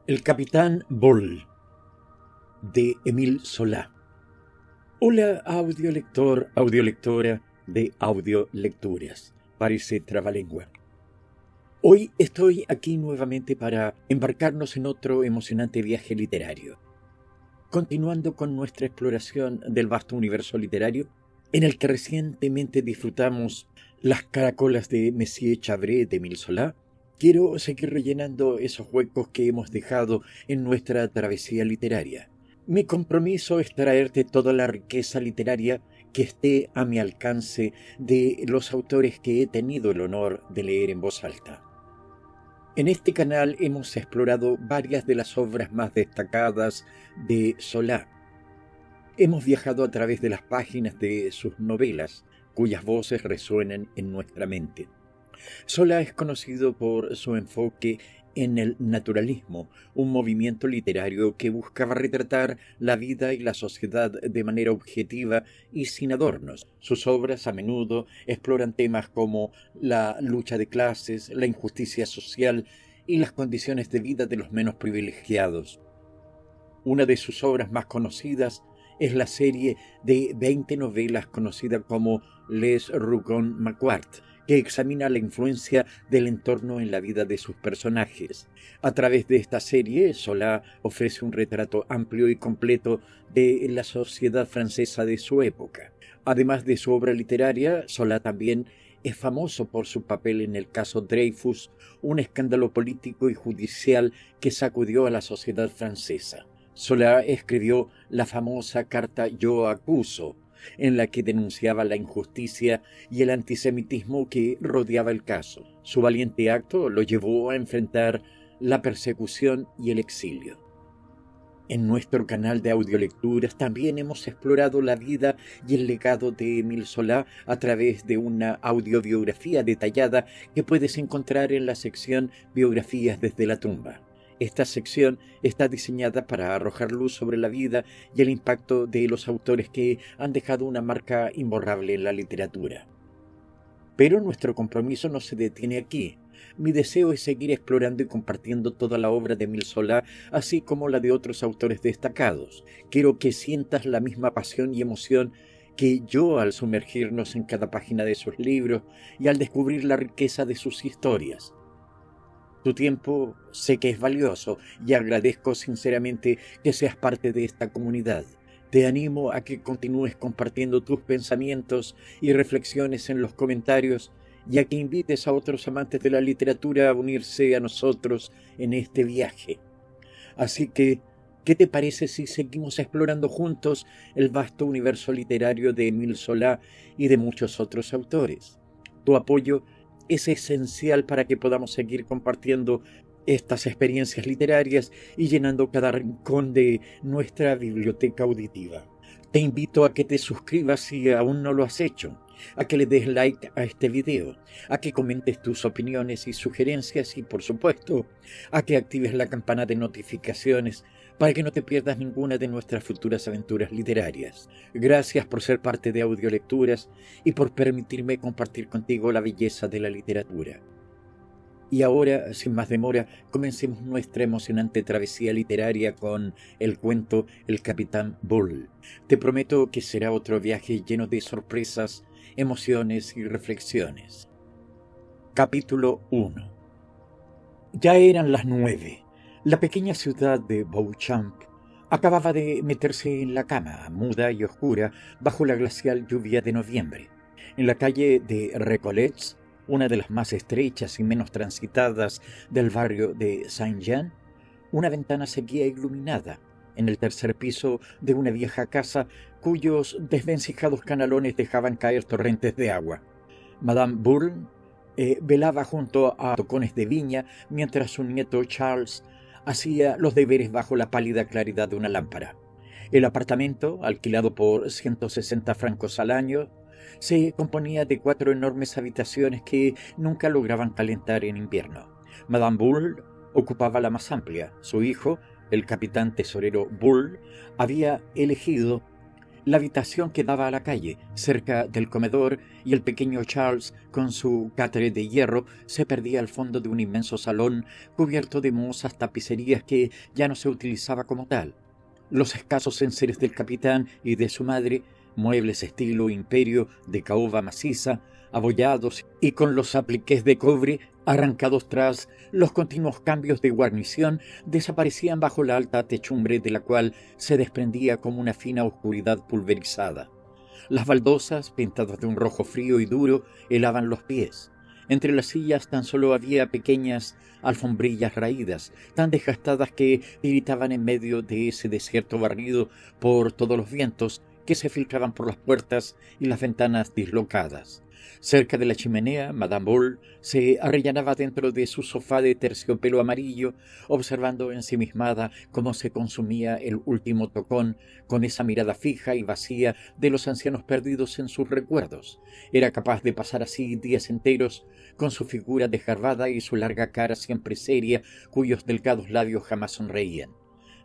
El capitán Bull, de Émile Zola. Hola, audiolector, audiolectora de Audiolecturas. Parece trabalengua. Hoy estoy aquí nuevamente para embarcarnos en otro emocionante viaje literario. Continuando con nuestra exploración del vasto universo literario, en el que recientemente disfrutamos Las caracolas de Monsieur Chabré de Émile Zola, quiero seguir rellenando esos huecos que hemos dejado en nuestra travesía literaria. Mi compromiso es traerte toda la riqueza literaria que esté a mi alcance de los autores que he tenido el honor de leer en voz alta. En este canal hemos explorado varias de las obras más destacadas de Zola. Hemos viajado a través de las páginas de sus novelas, cuyas voces resuenan en nuestra mente. Zola es conocido por su enfoque en el naturalismo, un movimiento literario que buscaba retratar la vida y la sociedad de manera objetiva y sin adornos. Sus obras a menudo exploran temas como la lucha de clases, la injusticia social y las condiciones de vida de los menos privilegiados. Una de sus obras más conocidas es la serie de 20 novelas conocida como Les Rougon-Macquart, que examina la influencia del entorno en la vida de sus personajes. A través de esta serie, Zola ofrece un retrato amplio y completo de la sociedad francesa de su época. Además de su obra literaria, Zola también es famoso por su papel en el caso Dreyfus, un escándalo político y judicial que sacudió a la sociedad francesa. Zola escribió la famosa carta Yo acuso, en la que denunciaba la injusticia y el antisemitismo que rodeaba el caso. Su valiente acto lo llevó a enfrentar la persecución y el exilio. En nuestro canal de audiolecturas también hemos explorado la vida y el legado de Émile Zola a través de una audiobiografía detallada que puedes encontrar en la sección Biografías desde la tumba. Esta sección está diseñada para arrojar luz sobre la vida y el impacto de los autores que han dejado una marca imborrable en la literatura. Pero nuestro compromiso no se detiene aquí. Mi deseo es seguir explorando y compartiendo toda la obra de Émile Zola, así como la de otros autores destacados. Quiero que sientas la misma pasión y emoción que yo al sumergirnos en cada página de sus libros y al descubrir la riqueza de sus historias. Tu tiempo sé que es valioso y agradezco sinceramente que seas parte de esta comunidad. Te animo a que continúes compartiendo tus pensamientos y reflexiones en los comentarios y a que invites a otros amantes de la literatura a unirse a nosotros en este viaje. Así que, ¿qué te parece si seguimos explorando juntos el vasto universo literario de Émile Zola y de muchos otros autores? Tu apoyo es esencial para que podamos seguir compartiendo estas experiencias literarias y llenando cada rincón de nuestra biblioteca auditiva. Te invito a que te suscribas si aún no lo has hecho, a que le des like a este video, a que comentes tus opiniones y sugerencias y, por supuesto, a que actives la campana de notificaciones para que no te pierdas ninguna de nuestras futuras aventuras literarias. Gracias por ser parte de Audiolecturas y por permitirme compartir contigo la belleza de la literatura. Y ahora, sin más demora, comencemos nuestra emocionante travesía literaria con el cuento El Capitán Bull. Te prometo que será otro viaje lleno de sorpresas, emociones y reflexiones. Capítulo 1. Ya eran las 9. La pequeña ciudad de Beauchamp acababa de meterse en la cama, muda y oscura, bajo la glacial lluvia de noviembre. En la calle de Recolets, una de las más estrechas y menos transitadas del barrio de Saint-Jean, una ventana seguía iluminada en el tercer piso de una vieja casa cuyos desvencijados canalones dejaban caer torrentes de agua. Madame Bull velaba junto a tocones de viña mientras su nieto Charles hacía los deberes bajo la pálida claridad de una lámpara. El apartamento, alquilado por 160 francos al año, se componía de 4 enormes habitaciones que nunca lograban calentar en invierno. Madame Bull ocupaba la más amplia. Su hijo, el capitán tesorero Bull, había elegido La habitación que daba a la calle, cerca del comedor, y el pequeño Charles, con su catre de hierro, se perdía al fondo de un inmenso salón cubierto de mohosas tapicerías que ya no se utilizaba como tal. Los escasos enseres del capitán y de su madre, muebles estilo imperio de caoba maciza, abollados y con los apliques de cobre arrancados tras los continuos cambios de guarnición, desaparecían bajo la alta techumbre de la cual se desprendía como una fina oscuridad pulverizada. Las baldosas, pintadas de un rojo frío y duro, helaban los pies. Entre las sillas tan solo había pequeñas alfombrillas raídas, tan desgastadas que tiritaban en medio de ese desierto barrido por todos los vientos que se filtraban por las puertas y las ventanas dislocadas. Cerca de la chimenea, Madame Bull se arrellanaba dentro de su sofá de terciopelo amarillo, observando ensimismada cómo se consumía el último tocón, con esa mirada fija y vacía de los ancianos perdidos en sus recuerdos. Era capaz de pasar así días enteros, con su figura desgarbada y su larga cara siempre seria, cuyos delgados labios jamás sonreían.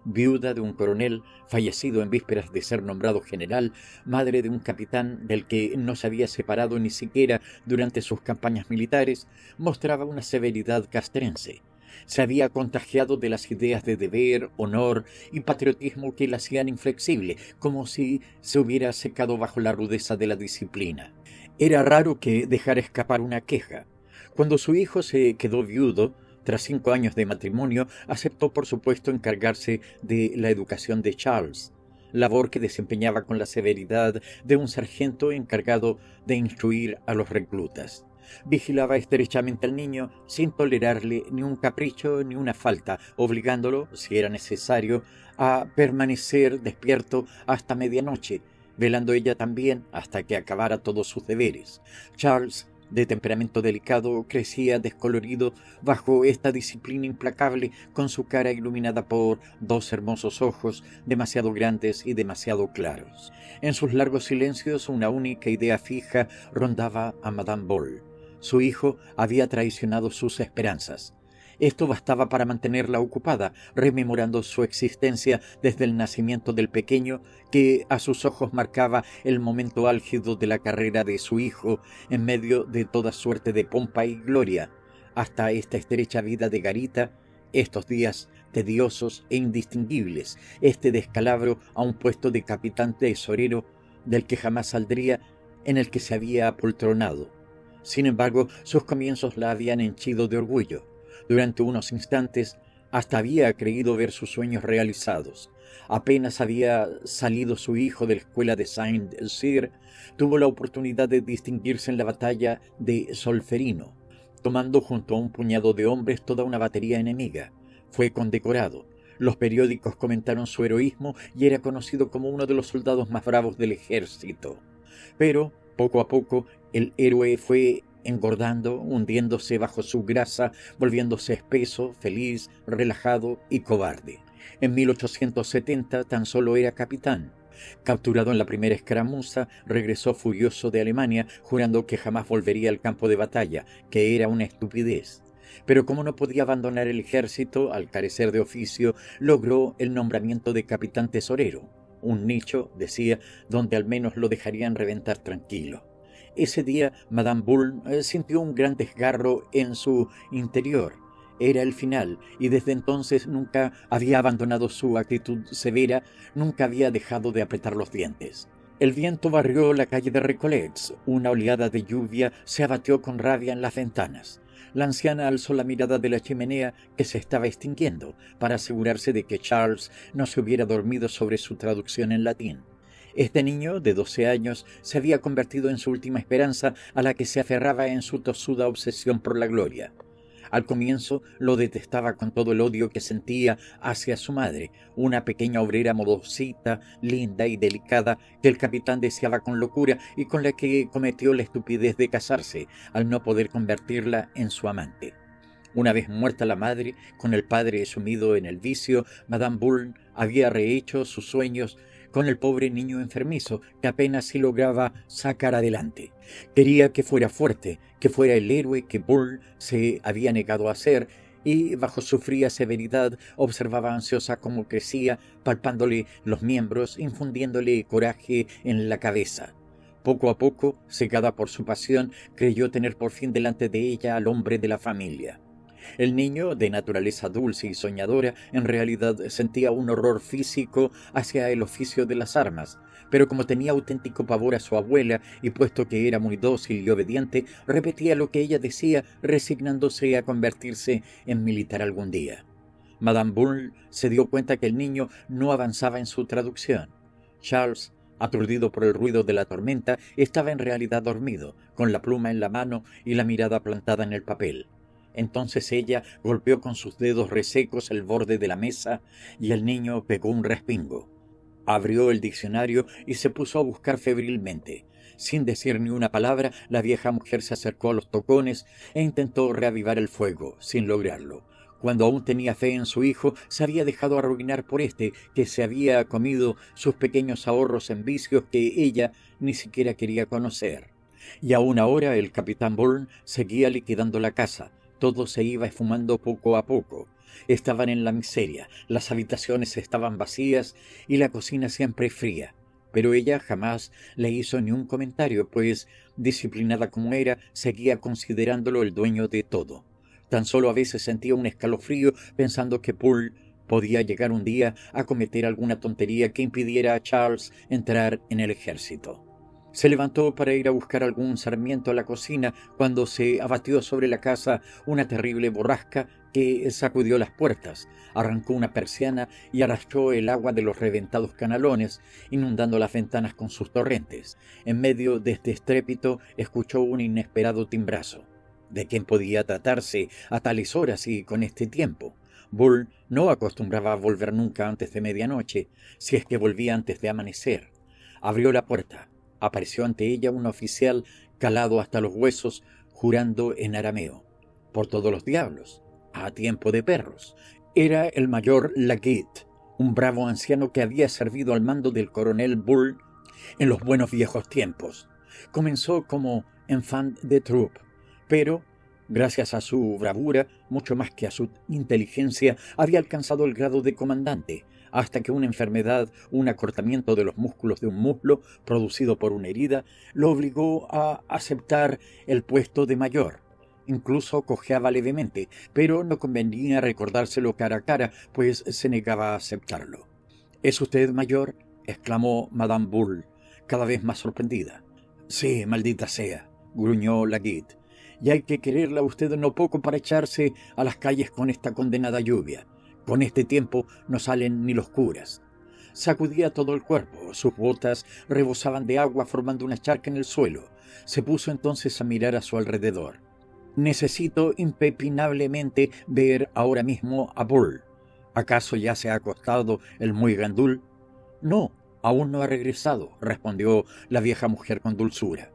Viuda de un coronel, fallecido en vísperas de ser nombrado general, madre de un capitán del que no se había separado ni siquiera durante sus campañas militares, mostraba una severidad castrense. Se había contagiado de las ideas de deber, honor y patriotismo que la hacían inflexible, como si se hubiera secado bajo la rudeza de la disciplina. Era raro que dejara escapar una queja. Cuando su hijo se quedó viudo, tras 5 años de matrimonio, aceptó por supuesto encargarse de la educación de Charles, labor que desempeñaba con la severidad de un sargento encargado de instruir a los reclutas. Vigilaba estrechamente al niño sin tolerarle ni un capricho ni una falta, obligándolo, si era necesario, a permanecer despierto hasta medianoche, velando ella también hasta que acabara todos sus deberes. Charles, de temperamento delicado, crecía descolorido bajo esta disciplina implacable, con su cara iluminada por 2 hermosos ojos, demasiado grandes y demasiado claros. En sus largos silencios una única idea fija rondaba a Madame Bull. Su hijo había traicionado sus esperanzas. Esto bastaba para mantenerla ocupada, rememorando su existencia desde el nacimiento del pequeño, que a sus ojos marcaba el momento álgido de la carrera de su hijo, en medio de toda suerte de pompa y gloria, hasta esta estrecha vida de garita, estos días tediosos e indistinguibles, este descalabro a un puesto de capitán tesorero del que jamás saldría, en el que se había apoltronado. Sin embargo, sus comienzos la habían henchido de orgullo. Durante unos instantes hasta había creído ver sus sueños realizados. Apenas había salido su hijo de la escuela de Saint-Cyr, tuvo la oportunidad de distinguirse en la batalla de Solferino, tomando junto a un puñado de hombres toda una batería enemiga. Fue condecorado. Los periódicos comentaron su heroísmo y era conocido como uno de los soldados más bravos del ejército. Pero, poco a poco, el héroe fue engordando, hundiéndose bajo su grasa, volviéndose espeso, feliz, relajado y cobarde. En 1870 tan solo era capitán. Capturado en la primera escaramuza, regresó furioso de Alemania, jurando que jamás volvería al campo de batalla, que era una estupidez. Pero como no podía abandonar el ejército, al carecer de oficio, logró el nombramiento de capitán tesorero. Un nicho, decía, donde al menos lo dejarían reventar tranquilo. Ese día Madame Bull sintió un gran desgarro en su interior. Era el final, y desde entonces nunca había abandonado su actitud severa, nunca había dejado de apretar los dientes. El viento barrió la calle de Recollets, una oleada de lluvia se abatió con rabia en las ventanas. La anciana alzó la mirada de la chimenea que se estaba extinguiendo, para asegurarse de que Charles no se hubiera dormido sobre su traducción en latín. Este niño, de 12 años, se había convertido en su última esperanza, a la que se aferraba en su tosuda obsesión por la gloria. Al comienzo lo detestaba con todo el odio que sentía hacia su madre, una pequeña obrera modosita, linda y delicada, que el capitán deseaba con locura y con la que cometió la estupidez de casarse, al no poder convertirla en su amante. Una vez muerta la madre, con el padre sumido en el vicio, Madame Bull había rehecho sus sueños con el pobre niño enfermizo, que apenas si lograba sacar adelante. Quería que fuera fuerte, que fuera el héroe que Bull se había negado a ser, y bajo su fría severidad observaba ansiosa cómo crecía, palpándole los miembros, infundiéndole coraje en la cabeza. Poco a poco, cegada por su pasión, creyó tener por fin delante de ella al hombre de la familia. El niño, de naturaleza dulce y soñadora, en realidad sentía un horror físico hacia el oficio de las armas, pero como tenía auténtico pavor a su abuela y puesto que era muy dócil y obediente, repetía lo que ella decía, resignándose a convertirse en militar algún día. Madame Bourne se dio cuenta que el niño no avanzaba en su traducción. Charles, aturdido por el ruido de la tormenta, estaba en realidad dormido, con la pluma en la mano y la mirada plantada en el papel. Entonces ella golpeó con sus dedos resecos el borde de la mesa y el niño pegó un respingo. Abrió el diccionario y se puso a buscar febrilmente. Sin decir ni una palabra, la vieja mujer se acercó a los tocones e intentó reavivar el fuego, sin lograrlo. Cuando aún tenía fe en su hijo, se había dejado arruinar por éste, que se había comido sus pequeños ahorros en vicios que ella ni siquiera quería conocer. Y aún ahora el capitán Bourne seguía liquidando la casa. Todo se iba esfumando poco a poco. Estaban en la miseria, las habitaciones estaban vacías y la cocina siempre fría. Pero ella jamás le hizo ni un comentario, pues, disciplinada como era, seguía considerándolo el dueño de todo. Tan solo a veces sentía un escalofrío pensando que Poole podía llegar un día a cometer alguna tontería que impidiera a Charles entrar en el ejército. Se levantó para ir a buscar algún sarmiento a la cocina cuando se abatió sobre la casa una terrible borrasca que sacudió las puertas, arrancó una persiana y arrastró el agua de los reventados canalones, inundando las ventanas con sus torrentes. En medio de este estrépito escuchó un inesperado timbrazo. ¿De quién podía tratarse a tales horas y con este tiempo? Bull no acostumbraba a volver nunca antes de medianoche, si es que volvía antes de amanecer. Abrió la puerta. Apareció ante ella un oficial calado hasta los huesos, jurando en arameo. Por todos los diablos, a tiempo de perros. Era el mayor Laguette, un bravo anciano que había servido al mando del coronel Bull en los buenos viejos tiempos. Comenzó como enfant de troupe, pero, gracias a su bravura, mucho más que a su inteligencia, había alcanzado el grado de comandante, hasta que una enfermedad, un acortamiento de los músculos de un muslo, producido por una herida, lo obligó a aceptar el puesto de mayor. Incluso cojeaba levemente, pero no convenía recordárselo cara a cara, pues se negaba a aceptarlo. —¿Es usted mayor? —exclamó Madame Bull, cada vez más sorprendida. —Sí, maldita sea —gruñó Laguette—, y hay que quererla usted no poco para echarse a las calles con esta condenada lluvia. Con este tiempo no salen ni los curas. Sacudía todo el cuerpo, sus botas rebosaban de agua formando una charca en el suelo. Se puso entonces a mirar a su alrededor. Necesito impepinablemente ver ahora mismo a Bull. ¿Acaso ya se ha acostado el muy gandul? No, aún no ha regresado, respondió la vieja mujer con dulzura.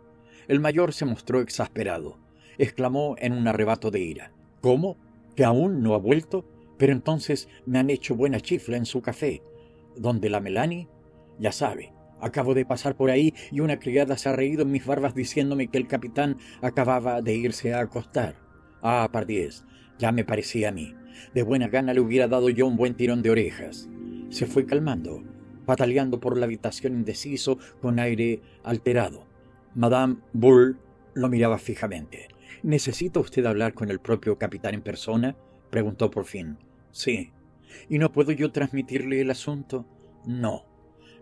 El mayor se mostró exasperado. Exclamó en un arrebato de ira. ¿Cómo? ¿Que aún no ha vuelto? Pero entonces me han hecho buena chifla en su café. ¿Dónde la Melanie? Ya sabe, acabo de pasar por ahí y una criada se ha reído en mis barbas diciéndome que el capitán acababa de irse a acostar. Ah, pardiez, ya me parecía a mí. De buena gana le hubiera dado yo un buen tirón de orejas. Se fue calmando, pataleando por la habitación indeciso, con aire alterado. Madame Bull lo miraba fijamente. —¿Necesita usted hablar con el propio capitán en persona? —preguntó por fin. —Sí. —¿Y no puedo yo transmitirle el asunto? —No.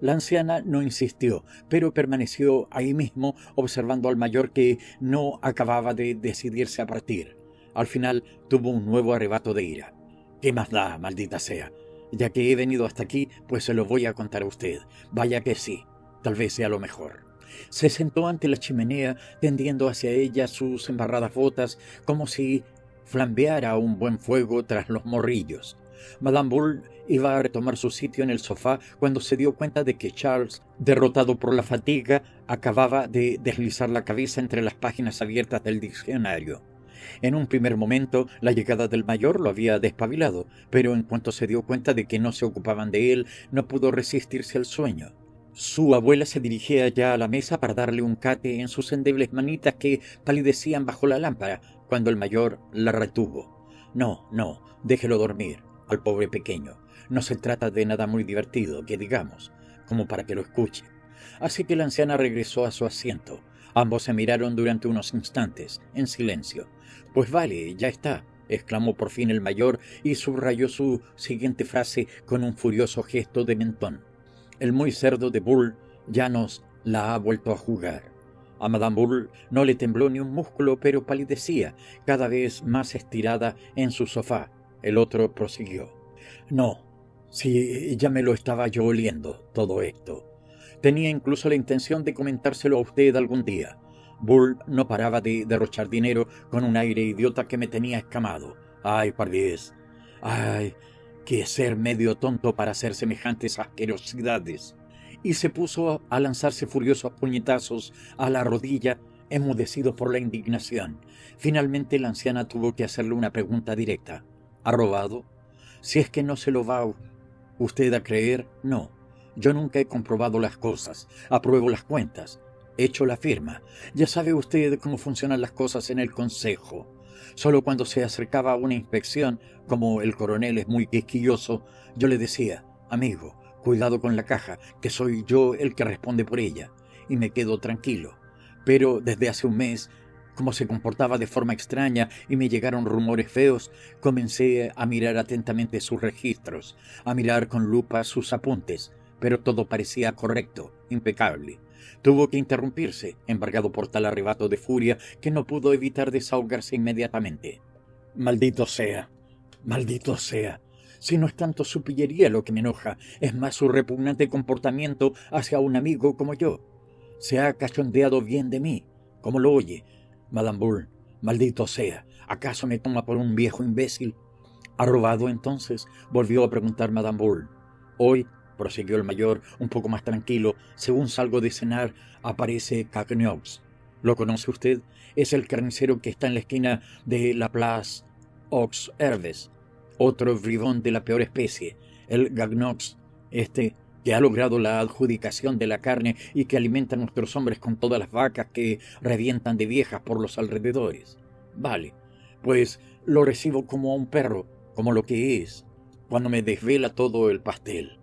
La anciana no insistió, pero permaneció ahí mismo observando al mayor que no acababa de decidirse a partir. Al final tuvo un nuevo arrebato de ira. —¿Qué más da, maldita sea? Ya que he venido hasta aquí, pues se lo voy a contar a usted. Vaya que sí, tal vez sea lo mejor. Se sentó ante la chimenea, tendiendo hacia ella sus embarradas botas, como si flambeara un buen fuego tras los morrillos. Madame Bull iba a retomar su sitio en el sofá cuando se dio cuenta de que Charles, derrotado por la fatiga, acababa de deslizar la cabeza entre las páginas abiertas del diccionario. En un primer momento, la llegada del mayor lo había despabilado, pero en cuanto se dio cuenta de que no se ocupaban de él, no pudo resistirse al sueño. Su abuela se dirigía ya a la mesa para darle un cate en sus endebles manitas que palidecían bajo la lámpara, cuando el mayor la retuvo. No, déjelo dormir, al pobre pequeño. No se trata de nada muy divertido, que digamos, como para que lo escuche. Así que la anciana regresó a su asiento. Ambos se miraron durante unos instantes, en silencio. Pues vale, ya está, exclamó por fin el mayor y subrayó su siguiente frase con un furioso gesto de mentón. El muy cerdo de Bull ya nos la ha vuelto a jugar. A Madame Bull no le tembló ni un músculo, pero palidecía, cada vez más estirada en su sofá. El otro prosiguió. No, si ya me lo estaba yo oliendo, todo esto. Tenía incluso la intención de comentárselo a usted algún día. Bull no paraba de derrochar dinero con un aire idiota que me tenía escamado. ¡Ay, pardiez! ¡Ay, qué ser medio tonto para hacer semejantes asquerosidades! Y se puso a lanzarse furiosos puñetazos a la rodilla, enmudecido por la indignación. Finalmente la anciana tuvo que hacerle una pregunta directa. ¿Ha robado? Si es que no se lo va usted a creer, no. Yo nunca he comprobado las cosas, apruebo las cuentas, hecho la firma. Ya sabe usted cómo funcionan las cosas en el consejo. Solo cuando se acercaba a una inspección, como el coronel es muy quisquilloso, yo le decía, amigo, cuidado con la caja, que soy yo el que responde por ella, y me quedo tranquilo. Pero desde hace un mes, como se comportaba de forma extraña y me llegaron rumores feos, comencé a mirar atentamente sus registros, a mirar con lupa sus apuntes, pero todo parecía correcto, impecable. Tuvo que interrumpirse, embargado por tal arrebato de furia que no pudo evitar desahogarse inmediatamente. Maldito sea, maldito sea. Si no es tanto su pillería lo que me enoja, es más su repugnante comportamiento hacia un amigo como yo. Se ha cachondeado bien de mí, como lo oye. Madame Bull, maldito sea, ¿acaso me toma por un viejo imbécil? ¿Ha robado entonces?, volvió a preguntar Madame Bull. Hoy, prosiguió el mayor, un poco más tranquilo, según salgo de cenar, aparece Cagnox. ¿Lo conoce usted? Es el carnicero que está en la esquina de la Place aux Herbes. Otro bribón de la peor especie, el Gagnox, que ha logrado la adjudicación de la carne y que alimenta a nuestros hombres con todas las vacas que revientan de viejas por los alrededores. Vale, pues lo recibo como a un perro, como lo que es, cuando me desvela todo el pastel.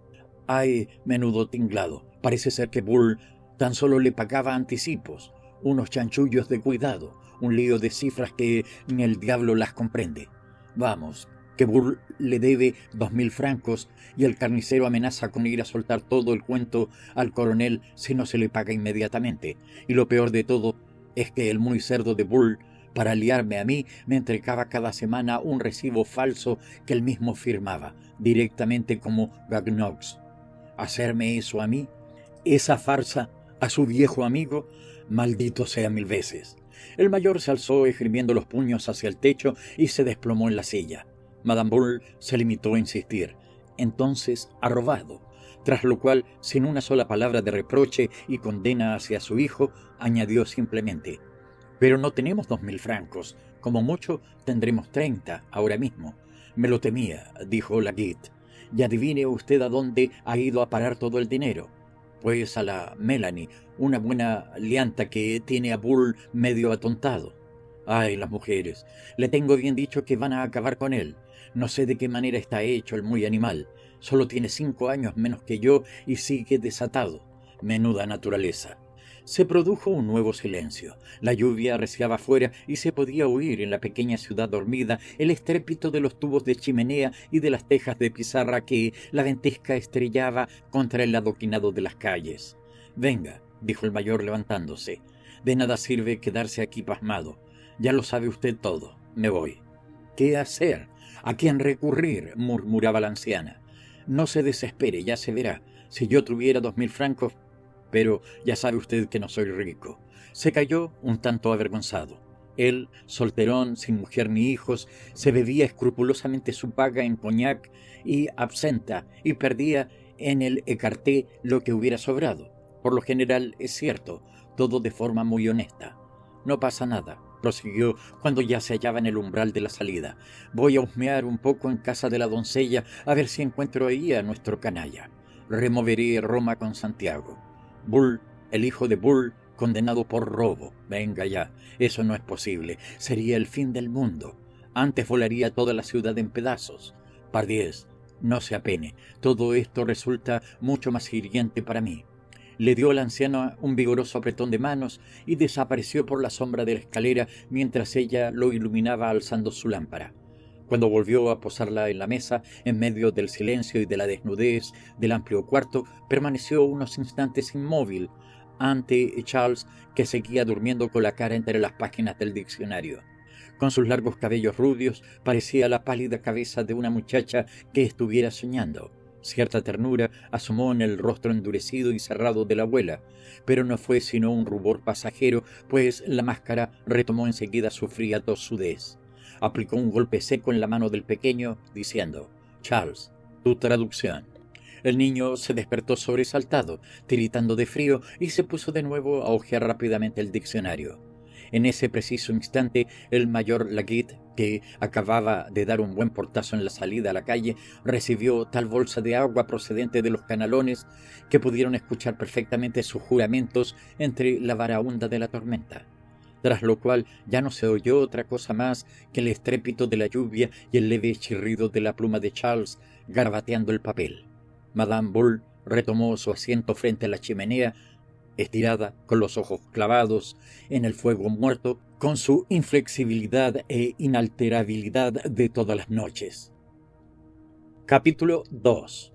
Ay, menudo tinglado, parece ser que Bull tan solo le pagaba anticipos, unos chanchullos de cuidado, un lío de cifras que ni el diablo las comprende. Vamos, que Bull le debe 2.000 francos y el carnicero amenaza con ir a soltar todo el cuento al coronel si no se le paga inmediatamente. Y lo peor de todo es que el muy cerdo de Bull, para liarme a mí, me entregaba cada semana un recibo falso que él mismo firmaba, directamente como Gagnox. ¿Hacerme eso a mí? ¿Esa farsa a su viejo amigo? Maldito sea 1000 veces. El mayor se alzó esgrimiendo los puños hacia el techo y se desplomó en la silla. Madame Bull se limitó a insistir. Entonces ha robado. Tras lo cual, sin una sola palabra de reproche y condena hacia su hijo, añadió simplemente: «Pero no tenemos 2.000 francos. Como mucho tendremos 30 ahora mismo». «Me lo temía», dijo Laguitte. «Y adivine usted a dónde ha ido a parar todo el dinero». «Pues a la Melanie, una buena lianta que tiene a Bull medio atontado». «Ay, las mujeres. Le tengo bien dicho que van a acabar con él. No sé de qué manera está hecho el muy animal. Solo tiene 5 años menos que yo y sigue desatado. Menuda naturaleza». Se produjo un nuevo silencio. La lluvia arreciaba afuera y se podía oír en la pequeña ciudad dormida el estrépito de los tubos de chimenea y de las tejas de pizarra que la ventisca estrellaba contra el adoquinado de las calles. «Venga», dijo el mayor levantándose. «De nada sirve quedarse aquí pasmado. Ya lo sabe usted todo. Me voy». «¿Qué hacer? ¿A quién recurrir?», murmuraba la anciana. «No se desespere, ya se verá. Si yo tuviera 2.000 francos... Pero ya sabe usted que no soy rico». Se calló un tanto avergonzado. Él, solterón, sin mujer ni hijos, se bebía escrupulosamente su paga en coñac y absenta y perdía en el écarté lo que hubiera sobrado. Por lo general, es cierto, todo de forma muy honesta. «No pasa nada», prosiguió cuando ya se hallaba en el umbral de la salida. «Voy a husmear un poco en casa de la doncella a ver si encuentro ahí a nuestro canalla. Removeré Roma con Santiago. Bull, el hijo de Bull, condenado por robo. Venga ya, eso no es posible. Sería el fin del mundo. Antes volaría toda la ciudad en pedazos. Pardiez, no se apene. Todo esto resulta mucho más hiriente para mí. Le dio al anciano un vigoroso apretón de manos y desapareció por la sombra de la escalera mientras ella lo iluminaba alzando su lámpara. Cuando volvió a posarla en la mesa, en medio del silencio y de la desnudez del amplio cuarto, permaneció unos instantes inmóvil ante Charles, que seguía durmiendo con la cara entre las páginas del diccionario. Con sus largos cabellos rubios parecía la pálida cabeza de una muchacha que estuviera soñando. Cierta ternura asomó en el rostro endurecido y cerrado de la abuela, pero no fue sino un rubor pasajero, pues la máscara retomó enseguida su fría tosudez. Aplicó un golpe seco en la mano del pequeño, diciendo: «Charles, tu traducción». El niño se despertó sobresaltado, tiritando de frío, y se puso de nuevo a hojear rápidamente el diccionario. En ese preciso instante, el mayor Laguitte, que acababa de dar un buen portazo en la salida a la calle, recibió tal bolsa de agua procedente de los canalones que pudieron escuchar perfectamente sus juramentos entre la varaunda de la tormenta. Tras lo cual ya no se oyó otra cosa más que el estrépito de la lluvia y el leve chirrido de la pluma de Charles garbateando el papel. Madame Bull retomó su asiento frente a la chimenea, estirada, con los ojos clavados en el fuego muerto, con su inflexibilidad e inalterabilidad de todas las noches. Capítulo 2.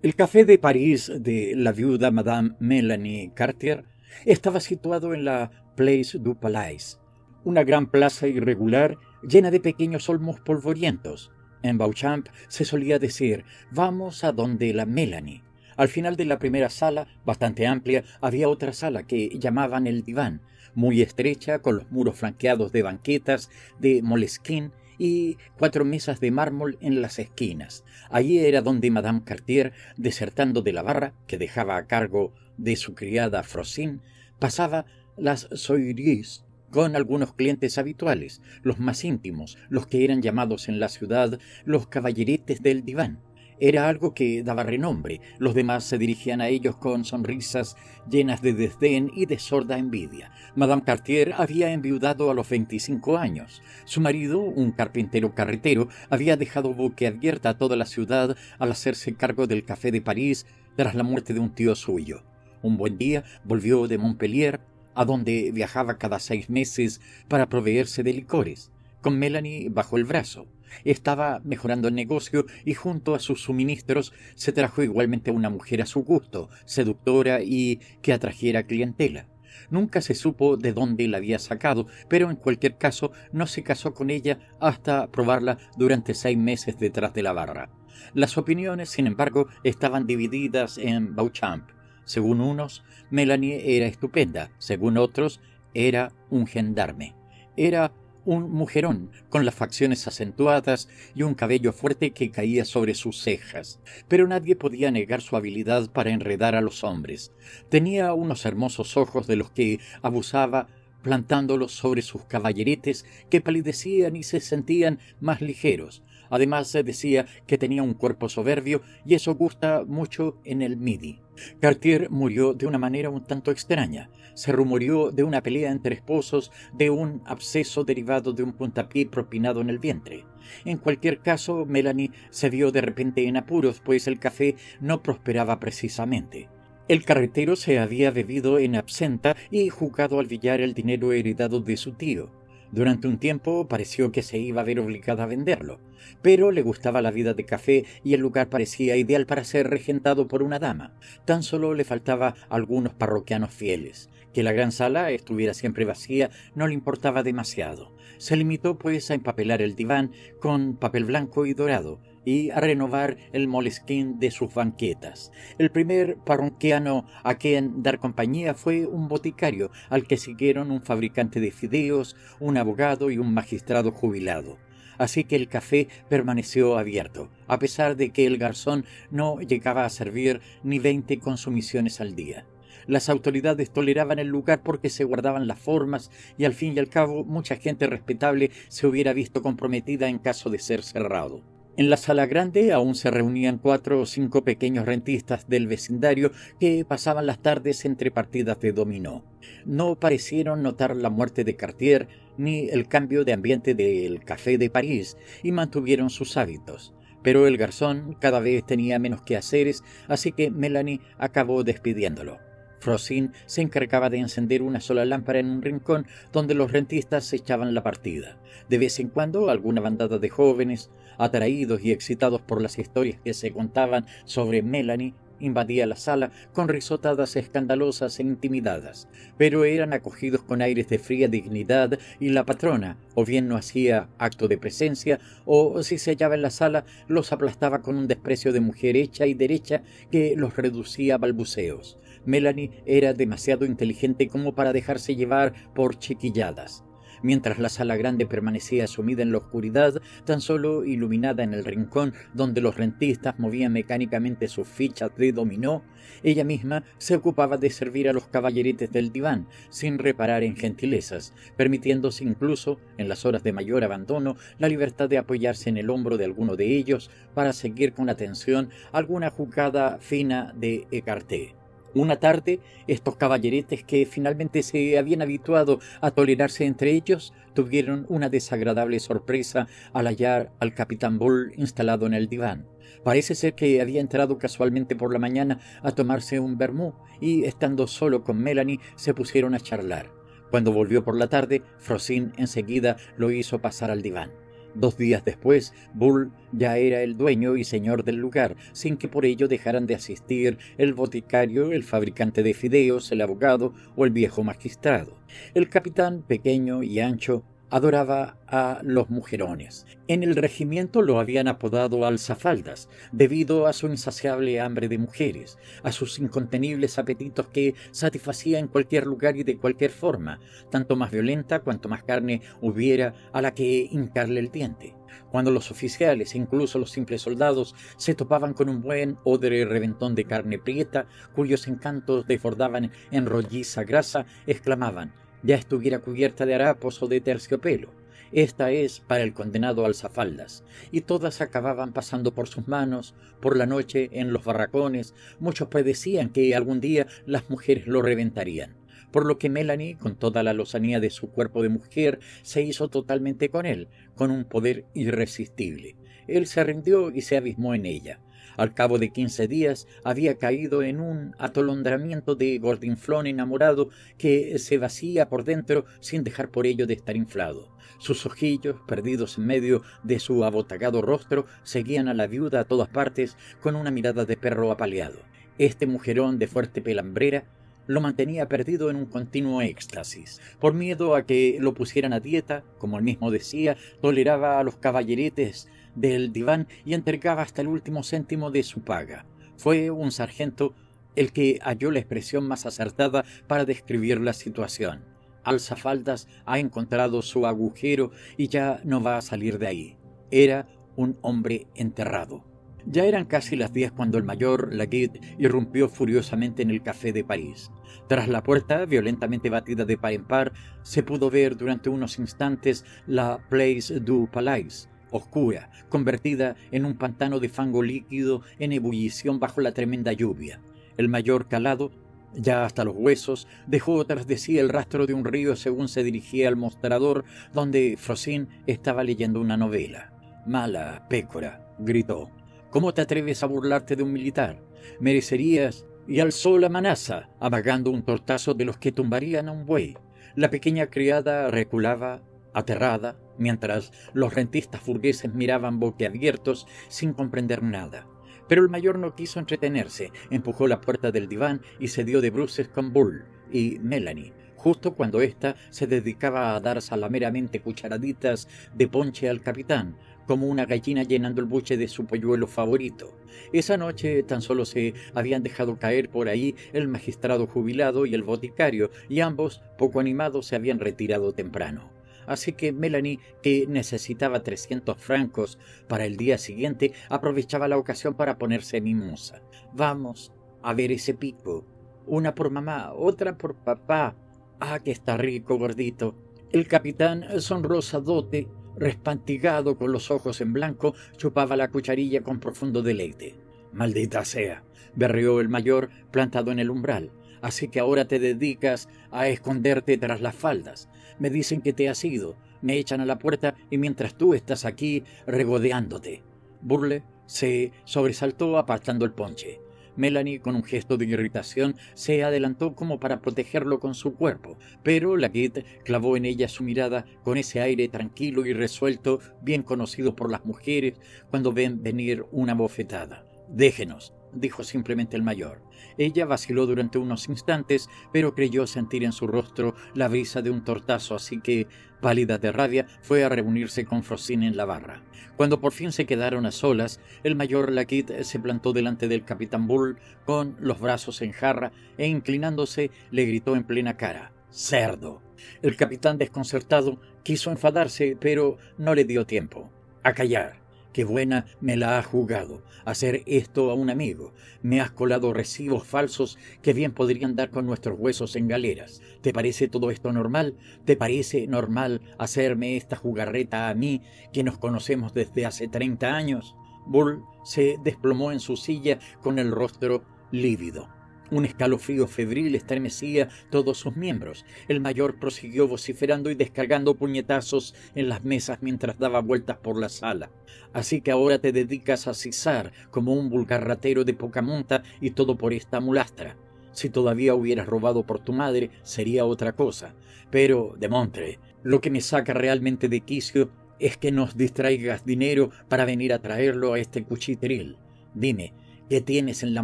El café de París de la viuda Madame Mélanie Cartier estaba situado en la Place du Palais, una gran plaza irregular llena de pequeños olmos polvorientos. En Beauchamp se solía decir: «Vamos a donde la Mélanie». Al final de la primera sala, bastante amplia, había otra sala que llamaban el diván, muy estrecha, con los muros flanqueados de banquetas de molesquín y 4 mesas de mármol en las esquinas. Allí era donde Madame Cartier, desertando de la barra, que dejaba a cargo de su criada Frosine, pasaba las soirées con algunos clientes habituales, los más íntimos, los que eran llamados en la ciudad los caballeretes del diván. Era algo que daba renombre. Los demás se dirigían a ellos con sonrisas llenas de desdén y de sorda envidia. Madame Cartier había enviudado a los 25 años. Su marido, un carpintero carretero, había dejado boquiabierta a toda la ciudad al hacerse cargo del café de París tras la muerte de un tío suyo. Un buen día volvió de Montpellier, a donde viajaba cada 6 meses para proveerse de licores, con Mélanie bajo el brazo. Estaba mejorando el negocio y junto a sus suministros se trajo igualmente una mujer a su gusto, seductora y que atrajera clientela. Nunca se supo de dónde la había sacado, pero en cualquier caso no se casó con ella hasta probarla durante 6 meses detrás de la barra. Las opiniones, sin embargo, estaban divididas en Beauchamp. Según unos, Mélanie era estupenda, según otros, era un gendarme. Era un mujerón, con las facciones acentuadas y un cabello fuerte que caía sobre sus cejas. Pero nadie podía negar su habilidad para enredar a los hombres. Tenía unos hermosos ojos de los que abusaba, plantándolos sobre sus caballeretes, que palidecían y se sentían más ligeros. Además, se decía que tenía un cuerpo soberbio, y eso gusta mucho en el Midi. Cartier murió de una manera un tanto extraña. Se rumoreó de una pelea entre esposos, de un absceso derivado de un puntapié propinado en el vientre. En cualquier caso, Mélanie se vio de repente en apuros, pues el café no prosperaba precisamente. El carretero se había bebido en absenta y jugado al billar el dinero heredado de su tío. Durante un tiempo pareció que se iba a ver obligada a venderlo, pero le gustaba la vida de café y el lugar parecía ideal para ser regentado por una dama. Tan solo le faltaba algunos parroquianos fieles. Que la gran sala estuviera siempre vacía no le importaba demasiado. Se limitó pues a empapelar el diván con papel blanco y dorado y a renovar el molesquín de sus banquetas. El primer parroquiano a quien dar compañía fue un boticario, al que siguieron un fabricante de fideos, un abogado y un magistrado jubilado. Así que el café permaneció abierto, a pesar de que el garzón no llegaba a servir ni 20 consumiciones al día. Las autoridades toleraban el lugar porque se guardaban las formas y al fin y al cabo mucha gente respetable se hubiera visto comprometida en caso de ser cerrado. En la sala grande aún se reunían 4 o 5 pequeños rentistas del vecindario que pasaban las tardes entre partidas de dominó. No parecieron notar la muerte de Cartier ni el cambio de ambiente del Café de París y mantuvieron sus hábitos. Pero el garzón cada vez tenía menos quehaceres, así que Melanie acabó despidiéndolo. Frosine se encargaba de encender una sola lámpara en un rincón donde los rentistas se echaban la partida. De vez en cuando, alguna bandada de jóvenes, atraídos y excitados por las historias que se contaban sobre Melanie, invadía la sala con risotadas escandalosas e intimidadas, pero eran acogidos con aires de fría dignidad y la patrona o bien no hacía acto de presencia o, si se hallaba en la sala, los aplastaba con un desprecio de mujer hecha y derecha que los reducía a balbuceos. Melanie era demasiado inteligente como para dejarse llevar por chiquilladas. Mientras la sala grande permanecía sumida en la oscuridad, tan solo iluminada en el rincón donde los rentistas movían mecánicamente sus fichas de dominó, ella misma se ocupaba de servir a los caballeretes del diván, sin reparar en gentilezas, permitiéndose incluso, en las horas de mayor abandono, la libertad de apoyarse en el hombro de alguno de ellos para seguir con atención alguna jugada fina de écarté. Una tarde, estos caballeretes que finalmente se habían habituado a tolerarse entre ellos, tuvieron una desagradable sorpresa al hallar al capitán Bull instalado en el diván. Parece ser que había entrado casualmente por la mañana a tomarse un vermú y, estando solo con Melanie, se pusieron a charlar. Cuando volvió por la tarde, Frosine enseguida lo hizo pasar al diván. 2 días después, Bull ya era el dueño y señor del lugar, sin que por ello dejaran de asistir el boticario, el fabricante de fideos, el abogado o el viejo magistrado. El capitán, pequeño y ancho, adoraba a los mujerones. En el regimiento lo habían apodado alzafaldas, debido a su insaciable hambre de mujeres, a sus incontenibles apetitos que satisfacía en cualquier lugar y de cualquier forma, tanto más violenta cuanto más carne hubiera a la que hincarle el diente. Cuando los oficiales e incluso los simples soldados se topaban con un buen odre reventón de carne prieta, cuyos encantos desbordaban en rolliza grasa, exclamaban: «Ya estuviera cubierta de harapos o de terciopelo». Esta es para el condenado alzafaldas, y todas acababan pasando por sus manos. Por la noche, en los barracones, muchos predecían que algún día las mujeres lo reventarían, por lo que Melanie, con toda la lozanía de su cuerpo de mujer, se hizo totalmente con él, con un poder irresistible. Él se rindió y se abismó en ella. Al cabo de 15 días había caído en un atolondramiento de gordinflón enamorado que se vacía por dentro sin dejar por ello de estar inflado. Sus ojillos, perdidos en medio de su abotagado rostro, seguían a la viuda a todas partes con una mirada de perro apaleado. Este mujerón de fuerte pelambrera lo mantenía perdido en un continuo éxtasis. Por miedo a que lo pusieran a dieta, como él mismo decía, toleraba a los caballeretes del diván y entregaba hasta el último céntimo de su paga. Fue un sargento el que halló la expresión más acertada para describir la situación. Alzafaldas ha encontrado su agujero y ya no va a salir de ahí. Era un hombre enterrado. Ya eran casi las 10 cuando el mayor Laguet irrumpió furiosamente en el Café de París. Tras la puerta, violentamente batida de par en par, se pudo ver durante unos instantes la Place du Palais, oscura, convertida en un pantano de fango líquido en ebullición bajo la tremenda lluvia. El mayor, calado ya hasta los huesos, dejó tras de sí el rastro de un río según se dirigía al mostrador donde Frosine estaba leyendo una novela. «Mala, pécora», gritó. «¿Cómo te atreves a burlarte de un militar? Merecerías...» Y alzó la manaza, amagando un tortazo de los que tumbarían a un buey. La pequeña criada reculaba, aterrada, mientras los rentistas burgueses miraban boquiabiertos sin comprender nada. Pero el mayor no quiso entretenerse, empujó la puerta del diván y se dio de bruces con Bull y Melanie, justo cuando ésta se dedicaba a dar salameramente cucharaditas de ponche al capitán, como una gallina llenando el buche de su polluelo favorito. Esa noche tan solo se habían dejado caer por ahí el magistrado jubilado y el boticario, y ambos, poco animados, se habían retirado temprano. Así que Melanie, que necesitaba 300 francos para el día siguiente, aprovechaba la ocasión para ponerse mimosa. «Vamos a ver ese pico. Una por mamá, otra por papá. ¡Ah, que está rico, gordito!». El capitán, sonrosadote, respantigado con los ojos en blanco, chupaba la cucharilla con profundo deleite. «Maldita sea», berreó el mayor, plantado en el umbral. «Así que ahora te dedicas a esconderte tras las faldas. Me dicen que te has ido, me echan a la puerta y mientras tú estás aquí regodeándote. Burle se sobresaltó apartando el ponche. Melanie, con un gesto de irritación, se adelantó como para protegerlo con su cuerpo, pero Laguet clavó en ella su mirada con ese aire tranquilo y resuelto bien conocido por las mujeres cuando ven venir una bofetada. «Déjenos», dijo simplemente el mayor. Ella vaciló durante unos instantes, pero creyó sentir en su rostro la brisa de un tortazo, así que, pálida de rabia, fue a reunirse con Frosine en la barra. Cuando por fin se quedaron a solas, el mayor Laguet se plantó delante del capitán Bull con los brazos en jarra e inclinándose le gritó en plena cara: «¡Cerdo!». El capitán, desconcertado, quiso enfadarse, pero no le dio tiempo. «A callar. Qué buena me la has jugado, hacer esto a un amigo. Me has colado recibos falsos que bien podrían dar con nuestros huesos en galeras. ¿Te parece todo esto normal? ¿Te parece normal hacerme esta jugarreta a mí, que nos conocemos desde hace 30 años? Bull se desplomó en su silla con el rostro lívido. Un escalofrío febril estremecía todos sus miembros. El mayor prosiguió vociferando y descargando puñetazos en las mesas mientras daba vueltas por la sala. «Así que ahora te dedicas a sisar como un vulgar ratero de poca monta y todo por esta mulastra. Si todavía hubieras robado por tu madre sería otra cosa. Pero, demontre, lo que me saca realmente de quicio es que nos distraigas dinero para venir a traerlo a este cuchitril. Dime, ¿qué tienes en la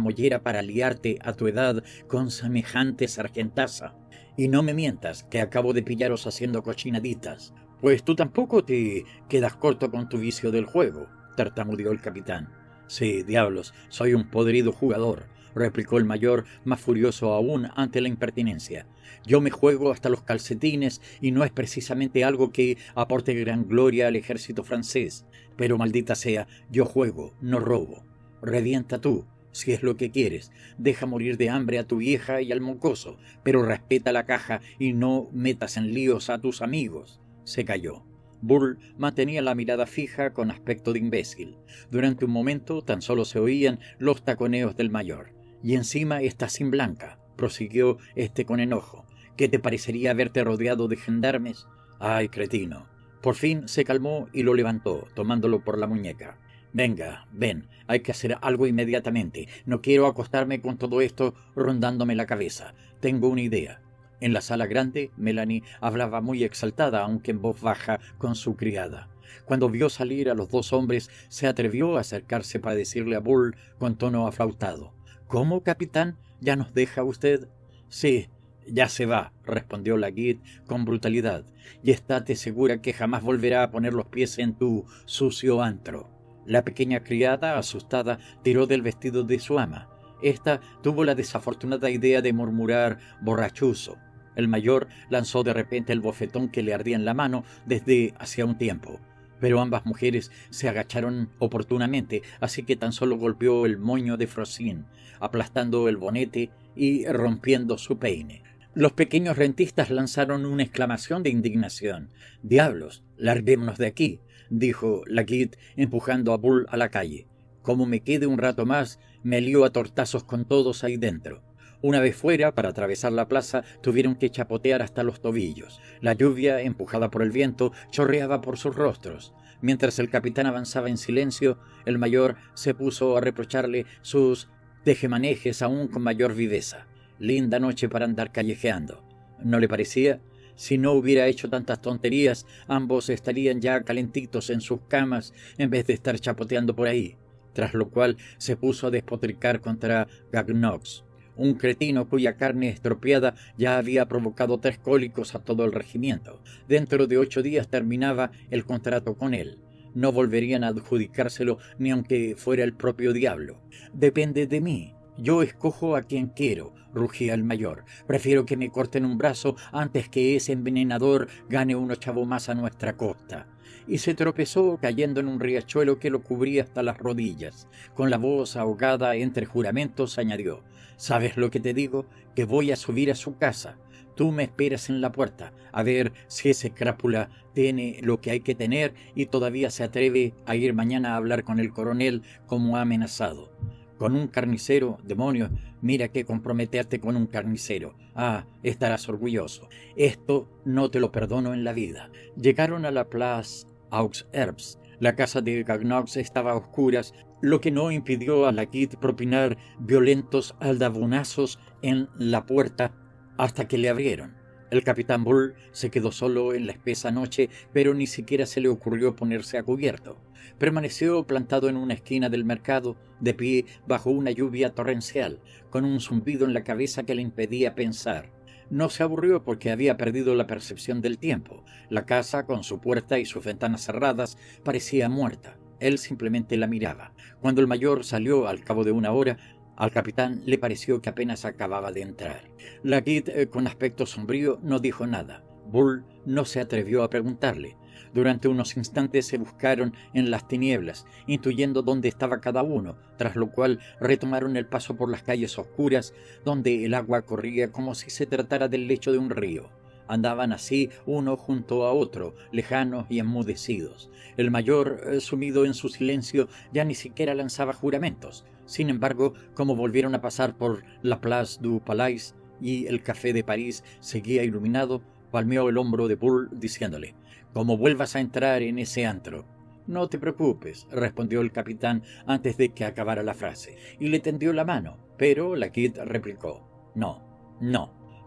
mollera para liarte a tu edad con semejante sargentaza? Y no me mientas, que acabo de pillaros haciendo cochinaditas. Pues tú tampoco te quedas corto con tu vicio del juego», tartamudeó el capitán. «Sí, diablos, soy un podrido jugador», replicó el mayor, más furioso aún ante la impertinencia. «Yo me juego hasta los calcetines y no es precisamente algo que aporte gran gloria al ejército francés. Pero maldita sea, yo juego, no robo. Revienta tú, si es lo que quieres. Deja morir de hambre a tu vieja y al mocoso, pero respeta la caja y no metas en líos a tus amigos». Se calló. Bull mantenía la mirada fija con aspecto de imbécil. Durante un momento tan solo se oían los taconeos del mayor. «Y encima estás sin blanca», prosiguió este con enojo. «¿Qué te parecería verte rodeado de gendarmes? ¡Ay, cretino!». Por fin se calmó y lo levantó, tomándolo por la muñeca. «Venga, ven, hay que hacer algo inmediatamente. No quiero acostarme con todo esto rondándome la cabeza. Tengo una idea». En la sala grande, Melanie hablaba muy exaltada, aunque en voz baja, con su criada. Cuando vio salir a los dos hombres, se atrevió a acercarse para decirle a Bull con tono aflautado: «¿Cómo, capitán? ¿Ya nos deja usted?». «Sí, ya se va», respondió Laguet con brutalidad, «y estate segura que jamás volverá a poner los pies en tu sucio antro». La pequeña criada, asustada, tiró del vestido de su ama. Esta tuvo la desafortunada idea de murmurar «borrachuzo». El mayor lanzó de repente el bofetón que le ardía en la mano desde hacía un tiempo, pero ambas mujeres se agacharon oportunamente, así que tan solo golpeó el moño de Frosine, aplastando el bonete y rompiendo su peine. Los pequeños rentistas lanzaron una exclamación de indignación. «¡Diablos! ¡Larguémonos de aquí!», dijo Laguet, empujando a Bull a la calle. «Como me quede un rato más, me lío a tortazos con todos ahí dentro». Una vez fuera, para atravesar la plaza, tuvieron que chapotear hasta los tobillos. La lluvia, empujada por el viento, chorreaba por sus rostros. Mientras el capitán avanzaba en silencio, el mayor se puso a reprocharle sus tejemanejes aún con mayor viveza. «Linda noche para andar callejeando, ¿no le parecía? Si no hubiera hecho tantas tonterías, ambos estarían ya calentitos en sus camas en vez de estar chapoteando por ahí». Tras lo cual se puso a despotricar contra Gagnox, un cretino cuya carne estropeada ya había provocado 3 cólicos a todo el regimiento. Dentro de 8 días terminaba el contrato con él. No volverían a adjudicárselo ni aunque fuera el propio diablo. «Depende de mí. Yo escojo a quien quiero», rugía el mayor. «Prefiero que me corten un brazo antes que ese envenenador gane un ochavo más a nuestra costa». Y se tropezó cayendo en un riachuelo que lo cubría hasta las rodillas. Con la voz ahogada entre juramentos añadió: «¿Sabes lo que te digo? Que voy a subir a su casa. Tú me esperas en la puerta, a ver si ese crápula tiene lo que hay que tener y todavía se atreve a ir mañana a hablar con el coronel como ha amenazado. ¿Con un carnicero? Demonios, mira que comprometerte con un carnicero. Ah, estarás orgulloso. Esto no te lo perdono en la vida. Llegaron a la Place aux Herbes. La casa de Gagnox estaba a oscuras, lo que no impidió a Laguitte propinar violentos aldabonazos en la puerta hasta que le abrieron. El capitán Bull se quedó solo en la espesa noche, pero ni siquiera se le ocurrió ponerse a cubierto. Permaneció plantado en una esquina del mercado, de pie bajo una lluvia torrencial, con un zumbido en la cabeza que le impedía pensar. No se aburrió porque había perdido la percepción del tiempo. La casa, con su puerta y sus ventanas cerradas, parecía muerta. Él simplemente la miraba. Cuando el mayor salió al cabo de una hora, al capitán le pareció que apenas acababa de entrar. Laguitte, con aspecto sombrío, no dijo nada. Bull no se atrevió a preguntarle. Durante unos instantes se buscaron en las tinieblas, intuyendo dónde estaba cada uno, tras lo cual retomaron el paso por las calles oscuras, donde el agua corría como si se tratara del lecho de un río. Andaban así uno junto a otro, lejanos y enmudecidos. El mayor, sumido en su silencio, ya ni siquiera lanzaba juramentos. Sin embargo, como volvieron a pasar por la Place du Palais y el Café de París seguía iluminado, palmeó el hombro de Bull diciéndole: «Como vuelvas a entrar en ese antro». «No te preocupes», respondió el capitán antes de que acabara la frase, y le tendió la mano, pero Laguitte replicó: «No.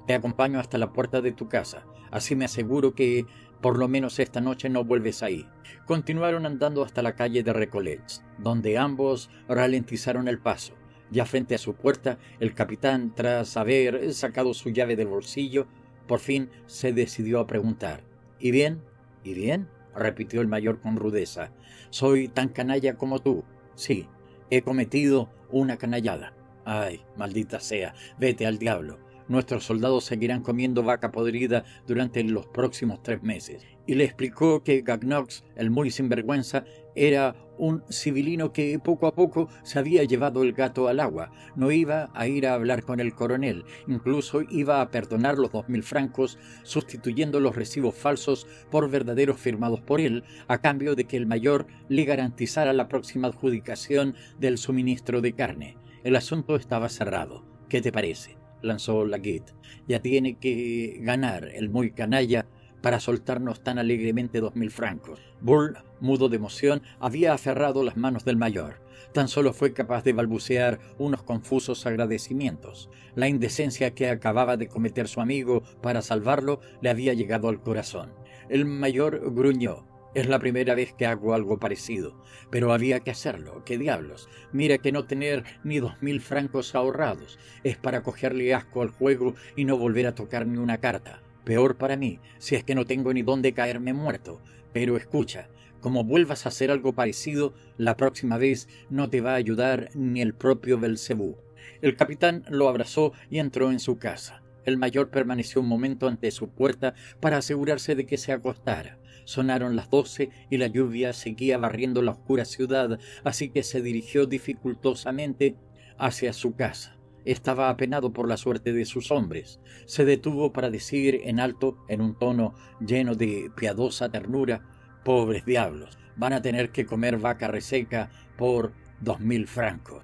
Te acompaño hasta la puerta de tu casa. Así me aseguro que por lo menos esta noche no vuelves ahí». Continuaron andando hasta la calle de Recolets, donde ambos ralentizaron el paso. Ya frente a su puerta, el capitán, tras haber sacado su llave del bolsillo, por fin se decidió a preguntar: «¿Y bien?» «¿Y bien?», repitió el mayor con rudeza. «¿Soy tan canalla como tú?» «Sí, he cometido una canallada». «Ay, maldita sea, vete al diablo. Nuestros soldados seguirán comiendo vaca podrida durante los próximos 3 meses. Y le explicó que Gagnox, el muy sinvergüenza, era un civilino que poco a poco se había llevado el gato al agua. No iba a ir a hablar con el coronel, incluso iba a perdonar los 2000 francos, sustituyendo los recibos falsos por verdaderos firmados por él, a cambio de que el mayor le garantizara la próxima adjudicación del suministro de carne. El asunto estaba cerrado. ¿Qué te parece?, lanzó Laguitte. «Ya tiene que ganar el muy canalla para soltarnos tan alegremente 2000 francos». Bull, mudo de emoción, había aferrado las manos del mayor. Tan solo fue capaz de balbucear unos confusos agradecimientos. La indecencia que acababa de cometer su amigo para salvarlo le había llegado al corazón. El mayor gruñó: «Es la primera vez que hago algo parecido, pero había que hacerlo. ¿Qué diablos? Mira que no tener ni 2000 francos ahorrados es para cogerle asco al juego y no volver a tocar ni una carta. Peor para mí, si es que no tengo ni dónde caerme muerto. Pero escucha, como vuelvas a hacer algo parecido, la próxima vez no te va a ayudar ni el propio Belcebú». El capitán lo abrazó y entró en su casa. El mayor permaneció un momento ante su puerta para asegurarse de que se acostara. Sonaron las 12 y la lluvia seguía barriendo la oscura ciudad, así que se dirigió dificultosamente hacia su casa. Estaba apenado por la suerte de sus hombres. Se detuvo para decir en alto, en un tono lleno de piadosa ternura: «Pobres diablos, van a tener que comer vaca reseca por 2000 francos».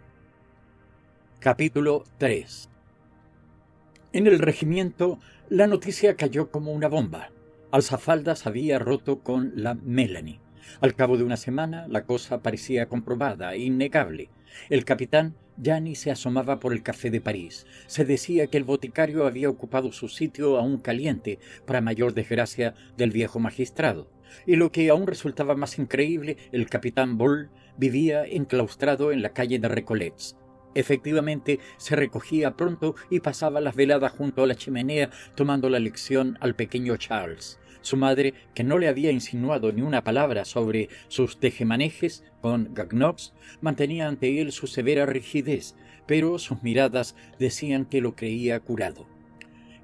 Capítulo 3. En el regimiento, la noticia cayó como una bomba. Alzafaldas había roto con la Mélanie. Al cabo de una semana, la cosa parecía comprobada e innegable. El capitán ya ni se asomaba por el Café de París. Se decía que el boticario había ocupado su sitio aún caliente, para mayor desgracia del viejo magistrado. Y lo que aún resultaba más increíble, el capitán Bull vivía enclaustrado en la calle de Recolets. Efectivamente, se recogía pronto y pasaba las veladas junto a la chimenea tomando la lección al pequeño Charles. Su madre, que no le había insinuado ni una palabra sobre sus tejemanejes con Gagnox, mantenía ante él su severa rigidez, pero sus miradas decían que lo creía curado.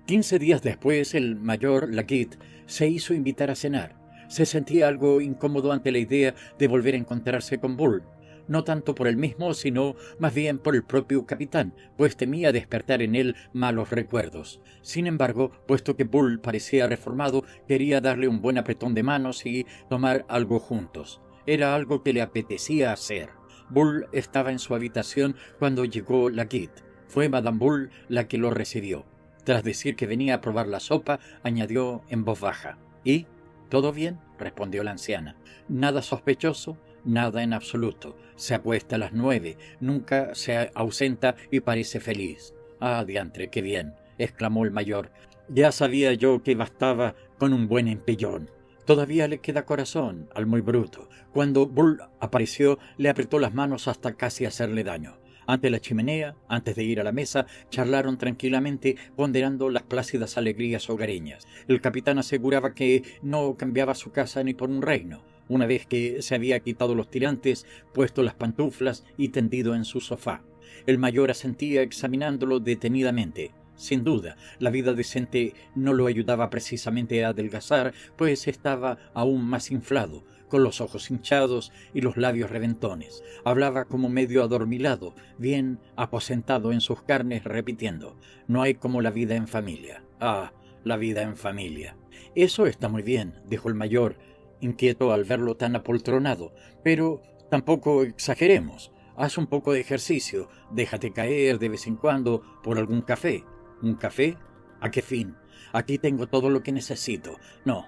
15 días después, el mayor Laguitte se hizo invitar a cenar. Se sentía algo incómodo ante la idea de volver a encontrarse con Bull. No tanto por él mismo, sino más bien por el propio capitán, pues temía despertar en él malos recuerdos. Sin embargo, puesto que Bull parecía reformado, quería darle un buen apretón de manos y tomar algo juntos. Era algo que le apetecía hacer. Bull estaba en su habitación cuando llegó Laguitte. Fue Madame Bull la que lo recibió. Tras decir que venía a probar la sopa, añadió en voz baja: «¿Y? ¿Todo bien?», respondió la anciana. «Nada sospechoso, nada en absoluto. Se acuesta a las 9, nunca se ausenta y parece feliz». «Ah, diantre, qué bien», exclamó el mayor. «Ya sabía yo que bastaba con un buen empellón. Todavía le queda corazón al muy bruto». Cuando Bull apareció, le apretó las manos hasta casi hacerle daño. Ante la chimenea, antes de ir a la mesa, charlaron tranquilamente, ponderando las plácidas alegrías hogareñas. El capitán aseguraba que no cambiaba su casa ni por un reino. Una vez que se había quitado los tirantes, puesto las pantuflas y tendido en su sofá. El mayor asentía examinándolo detenidamente. Sin duda, la vida decente no lo ayudaba precisamente a adelgazar, pues estaba aún más inflado, con los ojos hinchados y los labios reventones. Hablaba como medio adormilado, bien aposentado en sus carnes, repitiendo: «No hay como la vida en familia. Ah, la vida en familia». «Eso está muy bien», dijo el mayor, inquieto al verlo tan apoltronado, «pero tampoco exageremos. Haz un poco de ejercicio, déjate caer de vez en cuando por algún café». «¿Un café? ¿A qué fin? Aquí tengo todo lo que necesito. No,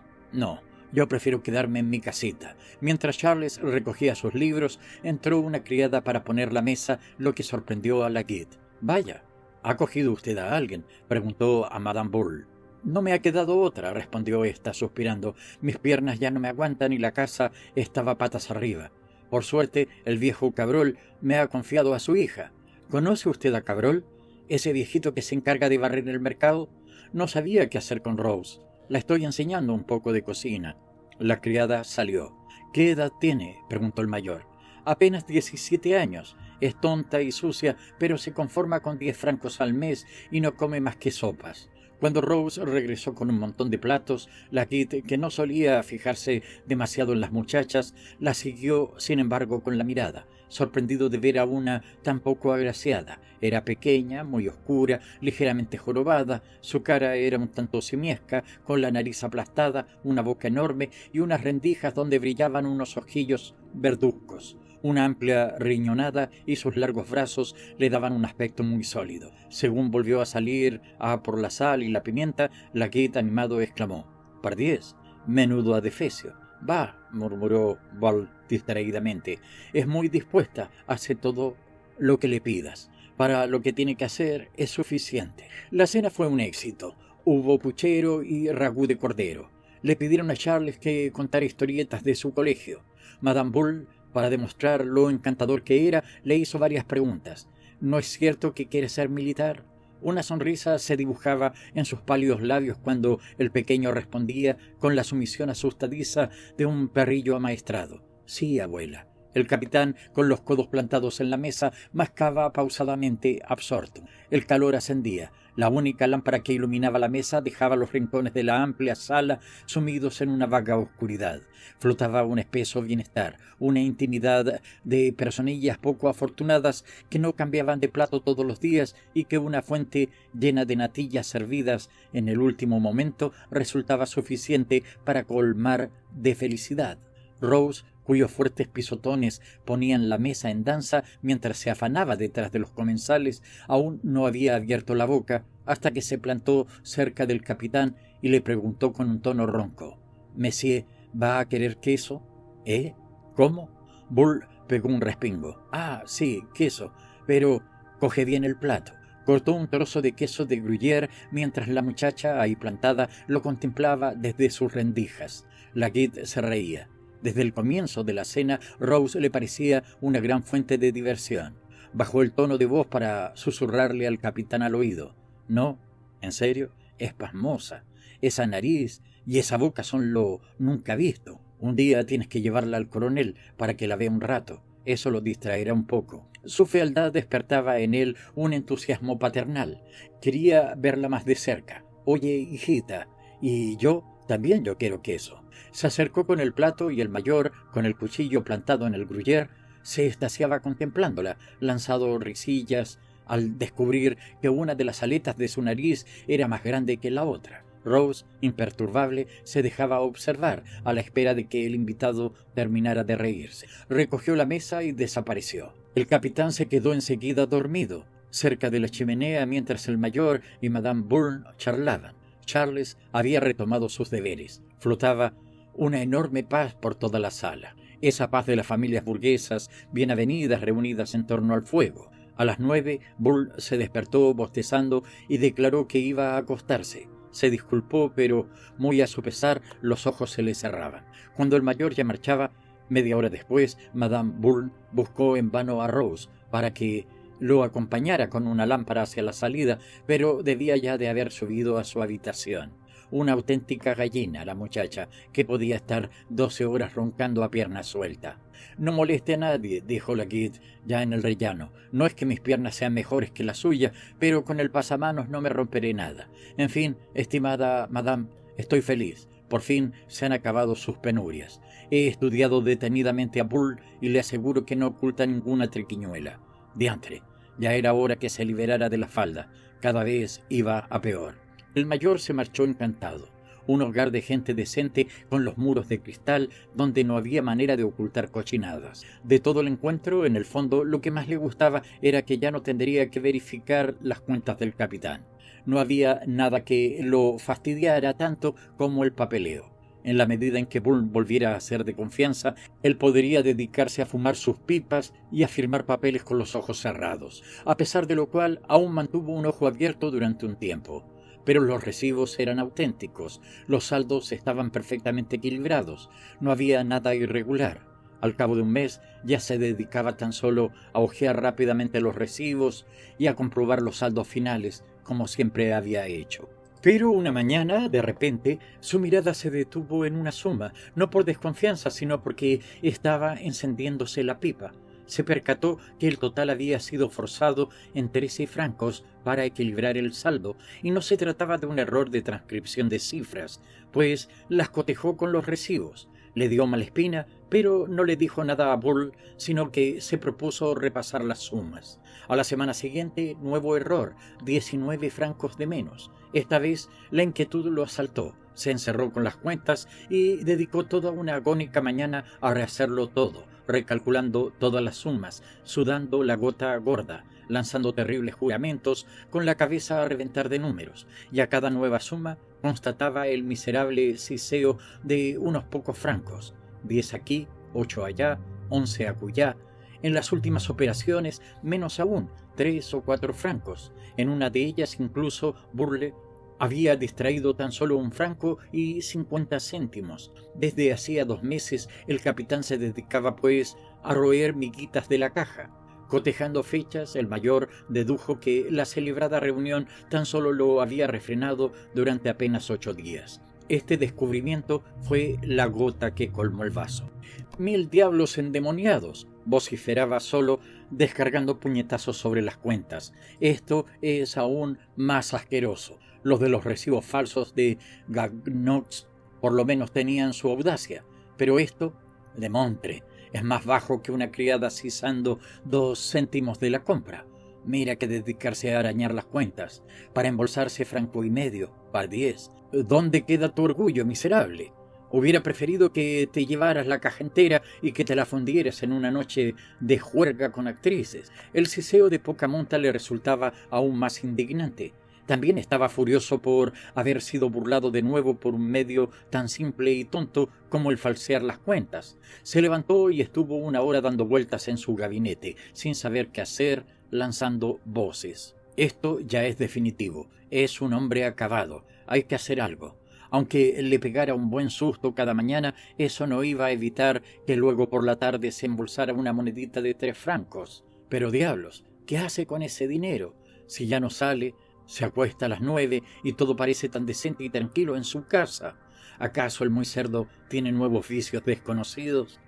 yo prefiero quedarme en mi casita». Mientras Charles recogía sus libros, entró una criada para poner la mesa, lo que sorprendió a Laguitte. «Vaya, ¿ha cogido usted a alguien?», preguntó a Madame Bull. «No me ha quedado otra», respondió ésta, suspirando. «Mis piernas ya no me aguantan y la casa estaba patas arriba. Por suerte, el viejo Cabrol me ha confiado a su hija». «¿Conoce usted a Cabrol? ¿Ese viejito que se encarga de barrer el mercado?». «No sabía qué hacer con Rose. La estoy enseñando un poco de cocina». La criada salió. «¿Qué edad tiene?», preguntó el mayor. «Apenas 17 años. Es tonta y sucia, pero se conforma con 10 francos al mes y no come más que sopas». Cuando Rose regresó con un montón de platos, Laguitte, que no solía fijarse demasiado en las muchachas, la siguió sin embargo con la mirada, sorprendido de ver a una tan poco agraciada. Era pequeña, muy oscura, ligeramente jorobada, su cara era un tanto simiesca, con la nariz aplastada, una boca enorme y unas rendijas donde brillaban unos ojillos verduzcos. Una amplia riñonada y sus largos brazos le daban un aspecto muy sólido. Según volvió a salir por la sal y la pimienta, Laguitte, animado, exclamó: «Pardiez, menudo adefesio». «Va», murmuró Bull distraídamente, «es muy dispuesta, hace todo lo que le pidas. Para lo que tiene que hacer es suficiente». La cena fue un éxito. Hubo puchero y ragú de cordero. Le pidieron a Charles que contara historietas de su colegio. Madame Bull, para demostrar lo encantador que era, le hizo varias preguntas. «¿No es cierto que quiere ser militar?». Una sonrisa se dibujaba en sus pálidos labios cuando el pequeño respondía con la sumisión asustadiza de un perrillo amaestrado: «Sí, abuela». El capitán, con los codos plantados en la mesa, mascaba pausadamente, absorto. El calor ascendía. La única lámpara que iluminaba la mesa dejaba los rincones de la amplia sala sumidos en una vaga oscuridad. Flotaba un espeso bienestar, una intimidad de personillas poco afortunadas que no cambiaban de plato todos los días y que una fuente llena de natillas servidas en el último momento resultaba suficiente para colmar de felicidad. Rose, cuyos fuertes pisotones ponían la mesa en danza mientras se afanaba detrás de los comensales, aún no había abierto la boca hasta que se plantó cerca del capitán y le preguntó con un tono ronco: «¿Monsieur va a querer queso?». «¿Eh? ¿Cómo?». Bull pegó un respingo. «Ah, sí, queso, pero coge bien el plato». Cortó un trozo de queso de Gruyère mientras la muchacha, ahí plantada, lo contemplaba desde sus rendijas. Laguitte se reía. Desde el comienzo de la cena, Rose le parecía una gran fuente de diversión. Bajó el tono de voz para susurrarle al capitán al oído: «No, en serio, es pasmosa. Esa nariz y esa boca son lo nunca visto. Un día tienes que llevarla al coronel para que la vea un rato. Eso lo distraerá un poco». Su fealdad despertaba en él un entusiasmo paternal. Quería verla más de cerca. «Oye, hijita, y yo también quiero queso». Se acercó con el plato y el mayor, con el cuchillo plantado en el gruyère, se extasiaba contemplándola, lanzado risillas al descubrir que una de las aletas de su nariz era más grande que la otra. Rose, imperturbable, se dejaba observar a la espera de que el invitado terminara de reírse. Recogió la mesa y desapareció. El capitán se quedó enseguida dormido, cerca de la chimenea, mientras el mayor y Madame Bourne charlaban. Charles había retomado sus deberes. Flotaba una enorme paz por toda la sala. Esa paz de las familias burguesas bien avenidas reunidas en torno al fuego. A las 9, Bull se despertó bostezando y declaró que iba a acostarse. Se disculpó, pero, muy a su pesar, los ojos se le cerraban. Cuando el mayor ya marchaba, media hora después, Madame Bourne buscó en vano a Rose para que lo acompañara con una lámpara hacia la salida, pero debía ya de haber subido a su habitación. Una auténtica gallina la muchacha, que podía estar 12 horas roncando a pierna suelta. «No moleste a nadie», dijo la Guide, ya en el rellano. «No es que mis piernas sean mejores que la suya, pero con el pasamanos no me romperé nada. En fin, estimada madame, estoy feliz. Por fin se han acabado sus penurias. He estudiado detenidamente a Bull y le aseguro que no oculta ninguna triquiñuela. Diantre, ya era hora que se liberara de la falda. Cada vez iba a peor». El mayor se marchó encantado. Un hogar de gente decente con los muros de cristal donde no había manera de ocultar cochinadas. De todo el encuentro, en el fondo, lo que más le gustaba era que ya no tendría que verificar las cuentas del capitán. No había nada que lo fastidiara tanto como el papeleo. En la medida en que Bull volviera a ser de confianza, él podría dedicarse a fumar sus pipas y a firmar papeles con los ojos cerrados, a pesar de lo cual aún mantuvo un ojo abierto durante un tiempo. Pero los recibos eran auténticos, los saldos estaban perfectamente equilibrados, no había nada irregular. Al cabo de un mes ya se dedicaba tan solo a hojear rápidamente los recibos y a comprobar los saldos finales, como siempre había hecho. Pero una mañana, de repente, su mirada se detuvo en una suma, no por desconfianza, sino porque estaba encendiéndose la pipa. Se percató que el total había sido forzado en 13 francos para equilibrar el saldo, y no se trataba de un error de transcripción de cifras, pues las cotejó con los recibos. Le dio mala espina, pero no le dijo nada a Bull, sino que se propuso repasar las sumas. A la semana siguiente, nuevo error, 19 francos de menos. Esta vez la inquietud lo asaltó. Se encerró con las cuentas y dedicó toda una agónica mañana a rehacerlo todo, recalculando todas las sumas, sudando la gota gorda, lanzando terribles juramentos, con la cabeza a reventar de números, y a cada nueva suma constataba el miserable siseo de unos pocos francos, 10 aquí, 8 allá, 11 acullá. En las últimas operaciones, menos aún, 3 o 4 francos. En una de ellas incluso Burle había distraído tan solo 1 franco y 50 céntimos. Desde hacía 2 meses el capitán se dedicaba, pues, a roer miguitas de la caja. Cotejando fechas, el mayor dedujo que la celebrada reunión tan solo lo había refrenado durante apenas 8 días. Este descubrimiento fue la gota que colmó el vaso. «Mil diablos endemoniados», vociferaba solo, descargando puñetazos sobre las cuentas. «Esto es aún más asqueroso. Los de los recibos falsos de Gagnox por lo menos tenían su audacia, pero esto, de Montre, es más bajo que una criada sisando 2 céntimos de la compra. Mira que dedicarse a arañar las cuentas, para embolsarse 1,5 francos, para 10. ¿Dónde queda tu orgullo, miserable? Hubiera preferido que te llevaras la caja entera y que te la fundieras en una noche de juerga con actrices». El siseo de poca monta le resultaba aún más indignante. También estaba furioso por haber sido burlado de nuevo por un medio tan simple y tonto como el falsear las cuentas. Se levantó y estuvo 1 hora dando vueltas en su gabinete, sin saber qué hacer, lanzando voces. «Esto ya es definitivo. Es un hombre acabado. Hay que hacer algo». Aunque le pegara un buen susto cada mañana, eso no iba a evitar que luego por la tarde se embolsara una monedita de 3 francos. Pero diablos, ¿qué hace con ese dinero? Si ya no sale, se acuesta a las 9 y todo parece tan decente y tranquilo en su casa. ¿Acaso el muy cerdo tiene nuevos vicios desconocidos?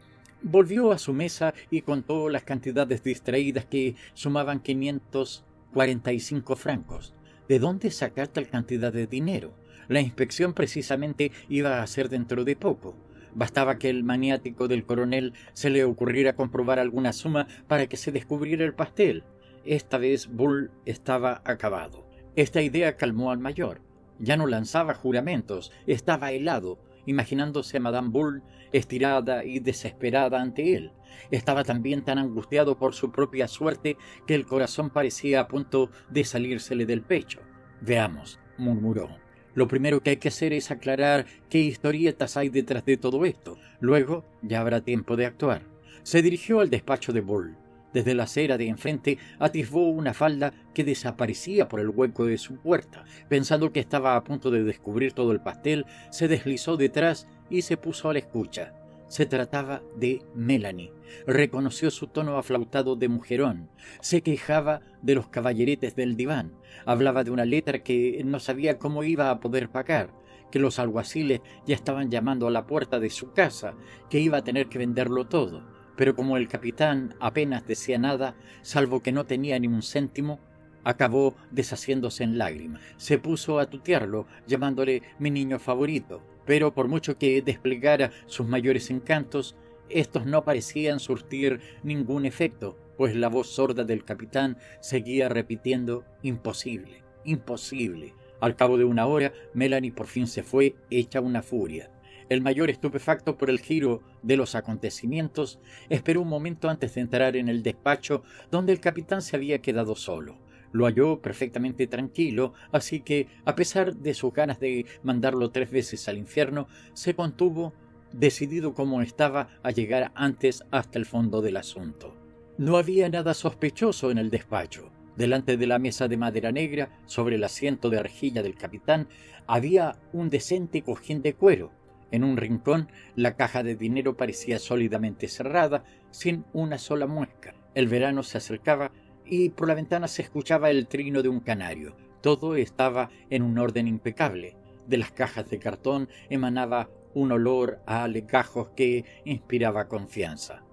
Volvió a su mesa y contó las cantidades distraídas, que sumaban 545 francos. ¿De dónde sacar tal cantidad de dinero? La inspección precisamente iba a ser dentro de poco. Bastaba que el maniático del coronel se le ocurriera comprobar alguna suma para que se descubriera el pastel. Esta vez Bull estaba acabado. Esta idea calmó al mayor. Ya no lanzaba juramentos, estaba helado, imaginándose a Madame Bull estirada y desesperada ante él. Estaba también tan angustiado por su propia suerte que el corazón parecía a punto de salírsele del pecho. «Veamos», murmuró. «Lo primero que hay que hacer es aclarar qué historietas hay detrás de todo esto. Luego ya habrá tiempo de actuar». Se dirigió al despacho de Bull. Desde la acera de enfrente atisbó una falda que desaparecía por el hueco de su puerta. Pensando que estaba a punto de descubrir todo el pastel, se deslizó detrás y se puso a la escucha. Se trataba de Melanie. Reconoció su tono aflautado de mujerón. Se quejaba de los caballeretes del diván. Hablaba de una letra que no sabía cómo iba a poder pagar, que los alguaciles ya estaban llamando a la puerta de su casa, que iba a tener que venderlo todo. Pero como el capitán apenas decía nada, salvo que no tenía ni un céntimo, acabó deshaciéndose en lágrimas. Se puso a tutearlo, llamándole mi niño favorito, pero por mucho que desplegara sus mayores encantos, estos no parecían surtir ningún efecto, pues la voz sorda del capitán seguía repitiendo imposible, imposible. Al cabo de una hora, Melanie por fin se fue, hecha una furia. El mayor, estupefacto por el giro de los acontecimientos, esperó un momento antes de entrar en el despacho donde el capitán se había quedado solo. Lo halló perfectamente tranquilo, así que, a pesar de sus ganas de mandarlo 3 veces al infierno, se contuvo, decidido como estaba a llegar antes hasta el fondo del asunto. No había nada sospechoso en el despacho. Delante de la mesa de madera negra, sobre el asiento de arcilla del capitán, había un decente cojín de cuero. En un rincón, la caja de dinero parecía sólidamente cerrada, sin una sola muesca. El verano se acercaba y por la ventana se escuchaba el trino de un canario. Todo estaba en un orden impecable. De las cajas de cartón emanaba un olor a legajos que inspiraba confianza.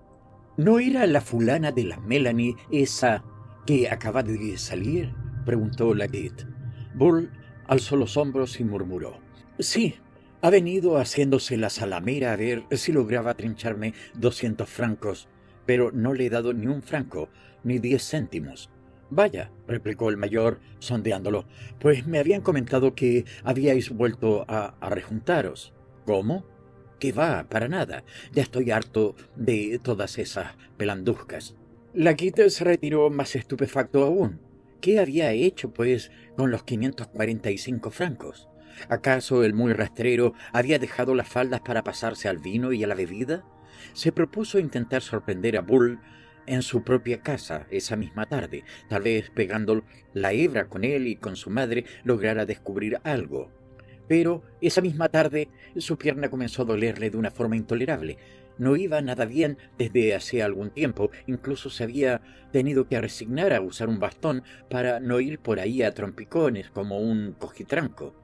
¿No era la fulana de la Melanie esa que acaba de salir?, preguntó Laguet. Bull alzó los hombros y murmuró: «Sí, ha venido haciéndose la salamera a ver si lograba trincharme 200 francos, pero no le he dado ni un franco, ni 10 céntimos». «Vaya», replicó el mayor, sondeándolo, «pues me habían comentado que habíais vuelto a rejuntaros». «¿Cómo? Que va, para nada. Ya estoy harto de todas esas pelanduscas». Laguet se retiró más estupefacto aún. ¿Qué había hecho, pues, con los 545 francos? ¿Acaso el muy rastrero había dejado las faldas para pasarse al vino y a la bebida? Se propuso intentar sorprender a Bull en su propia casa esa misma tarde. Tal vez pegando la hebra con él y con su madre lograra descubrir algo. Pero esa misma tarde su pierna comenzó a dolerle de una forma intolerable. No iba nada bien desde hacía algún tiempo, incluso se había tenido que resignar a usar un bastón para no ir por ahí a trompicones como un cojitranco.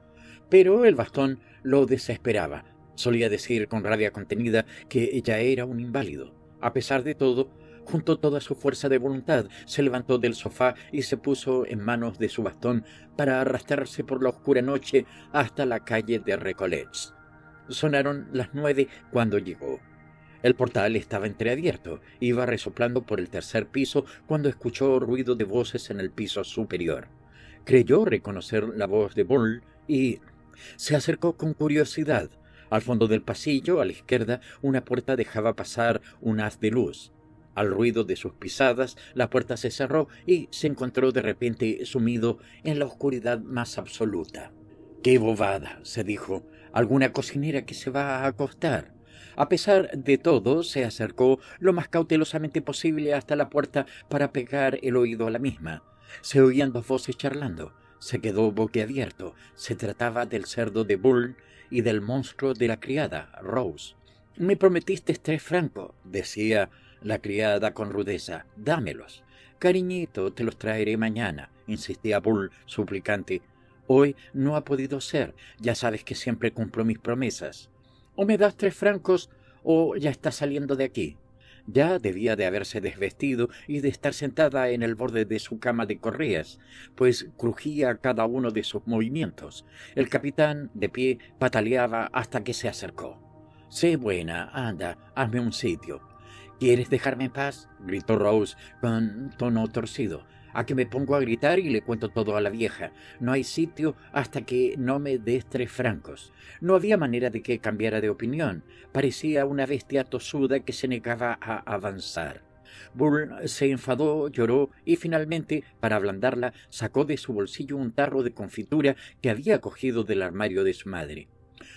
Pero el bastón lo desesperaba. Solía decir con rabia contenida que ya era un inválido. A pesar de todo, juntó toda su fuerza de voluntad, se levantó del sofá y se puso en manos de su bastón para arrastrarse por la oscura noche hasta la calle de Recollets. Sonaron las 9 cuando llegó. El portal estaba entreabierto. Iba resoplando por el 3er piso cuando escuchó ruido de voces en el piso superior. Creyó reconocer la voz de Bull y se acercó con curiosidad. Al fondo del pasillo, a la izquierda, una puerta dejaba pasar un haz de luz. Al ruido de sus pisadas, la puerta se cerró y se encontró de repente sumido en la oscuridad más absoluta. «¡Qué bobada!», se dijo. «Alguna cocinera que se va a acostar». A pesar de todo, se acercó lo más cautelosamente posible hasta la puerta para pegar el oído a la misma. Se oían 2 voces charlando. Se quedó boquiabierto. Se trataba del cerdo de Bull y del monstruo de la criada, Rose. «Me prometiste 3 francos», decía la criada con rudeza. «Dámelos». «Cariñito, te los traeré mañana», insistía Bull, suplicante. «Hoy no ha podido ser. Ya sabes que siempre cumplo mis promesas. O me das 3 francos o ya está saliendo de aquí». Ya debía de haberse desvestido y de estar sentada en el borde de su cama de correas, pues crujía cada uno de sus movimientos. El capitán, de pie, pataleaba hasta que se acercó. «Sé buena, anda, hazme un sitio». ¿Quieres dejarme en paz?, gritó Rose con tono torcido. A que me pongo a gritar y le cuento todo a la vieja. No hay sitio hasta que no me des 3 francos. No había manera de que cambiara de opinión. Parecía una bestia tosuda que se negaba a avanzar. Bull se enfadó, lloró y finalmente, para ablandarla, sacó de su bolsillo un tarro de confitura que había cogido del armario de su madre.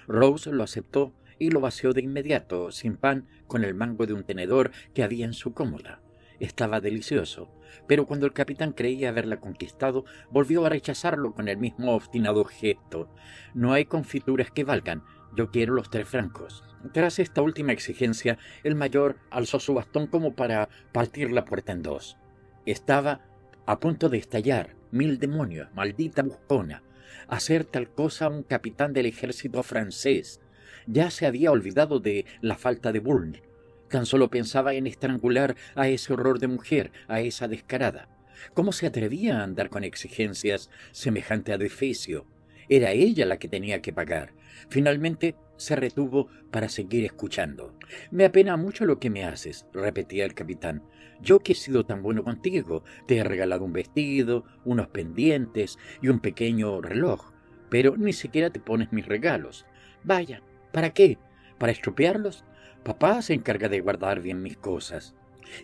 Rose lo aceptó y lo vació de inmediato, sin pan, con el mango de un tenedor que había en su cómoda. Estaba delicioso, pero cuando el capitán creía haberla conquistado, volvió a rechazarlo con el mismo obstinado gesto. No hay confituras que valgan, yo quiero los 3 francos. Tras esta última exigencia, el mayor alzó su bastón como para partir la puerta en 2. Estaba a punto de estallar. 1000 demonios, maldita buscona. Hacer tal cosa a un capitán del ejército francés. Ya se había olvidado de la falta de Bull. Tan solo pensaba en estrangular a ese horror de mujer, a esa descarada. ¿Cómo se atrevía a andar con exigencias semejante a adefesio? Era ella la que tenía que pagar. Finalmente se retuvo para seguir escuchando. «Me apena mucho lo que me haces», repetía el capitán. «Yo que he sido tan bueno contigo, te he regalado un vestido, unos pendientes y un pequeño reloj, pero ni siquiera te pones mis regalos. Vaya, ¿para qué? ¿Para estropearlos? Papá se encarga de guardar bien mis cosas.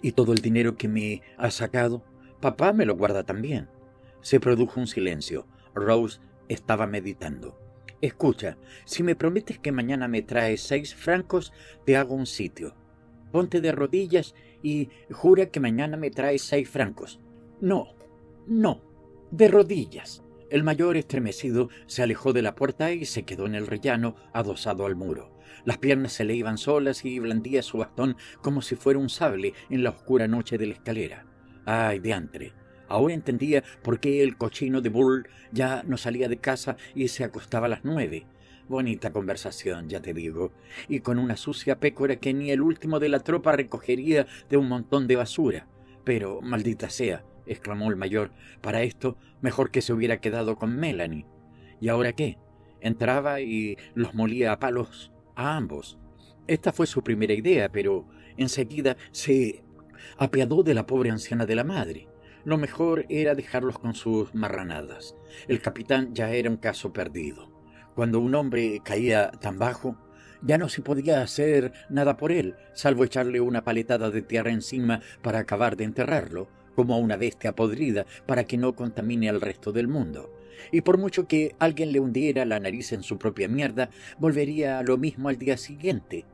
Y todo el dinero que me ha sacado, papá me lo guarda también». Se produjo un silencio. Rose estaba meditando. «Escucha, si me prometes que mañana me traes 6 francos, te hago un sitio. Ponte de rodillas y jura que mañana me traes 6 francos. No, no, de rodillas». El mayor, estremecido, se alejó de la puerta y se quedó en el rellano, adosado al muro. Las piernas se le iban solas y blandía su bastón como si fuera un sable en la oscura noche de la escalera. ¡Ay, diantre! Ahora entendía por qué el cochino de Bull ya no salía de casa y se acostaba a las 9. Bonita conversación, ya te digo, y con una sucia pécora que ni el último de la tropa recogería de un montón de basura. Pero, maldita sea, exclamó el mayor, para esto mejor que se hubiera quedado con Melanie. ¿Y ahora qué? Entraba y los molía a palos a ambos. Esta fue su primera idea, pero enseguida se apiadó de la pobre anciana de la madre. Lo mejor era dejarlos con sus marranadas. El capitán ya era un caso perdido. Cuando un hombre caía tan bajo, ya no se podía hacer nada por él, salvo echarle una paletada de tierra encima para acabar de enterrarlo, como a una bestia podrida, para que no contamine al resto del mundo. Y por mucho que alguien le hundiera la nariz en su propia mierda, volvería a lo mismo al día siguiente.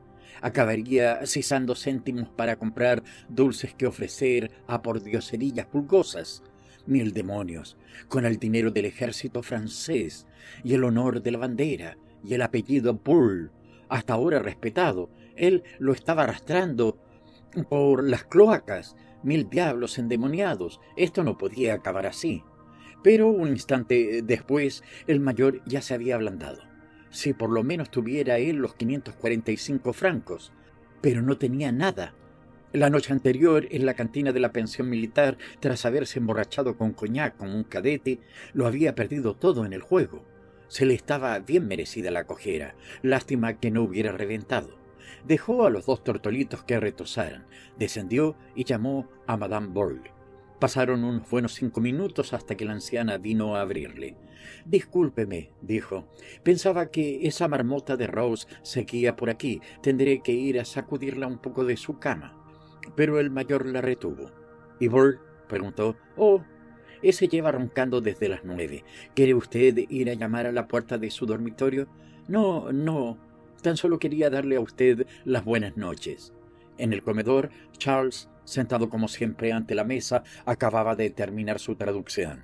Acabaría cisando céntimos para comprar dulces que ofrecer a pordioserillas pulgosas. 1000 demonios, con el dinero del ejército francés, y el honor de la bandera, y el apellido Bull, hasta ahora respetado, él lo estaba arrastrando por las cloacas. 1000 diablos endemoniados, esto no podía acabar así. Pero un instante después el mayor ya se había ablandado. Si por lo menos tuviera él los 545 francos, pero no tenía nada. La noche anterior, en la cantina de la pensión militar, tras haberse emborrachado con coñac con un cadete, lo había perdido todo en el juego. Se le estaba bien merecida la cojera, lástima que no hubiera reventado. Dejó a los 2 tortolitos que retosaran, descendió y llamó a Madame Bull. Pasaron unos buenos 5 minutos hasta que la anciana vino a abrirle. «Discúlpeme», dijo, «pensaba que esa marmota de Rose seguía por aquí. Tendré que ir a sacudirla un poco de su cama». Pero el mayor la retuvo. «¿Y Bull?», preguntó. «Oh, ese lleva roncando desde las 9. ¿Quiere usted ir a llamar a la puerta de su dormitorio?» «No, no. Tan solo quería darle a usted las buenas noches». En el comedor, Charles, sentado como siempre ante la mesa, acababa de terminar su traducción.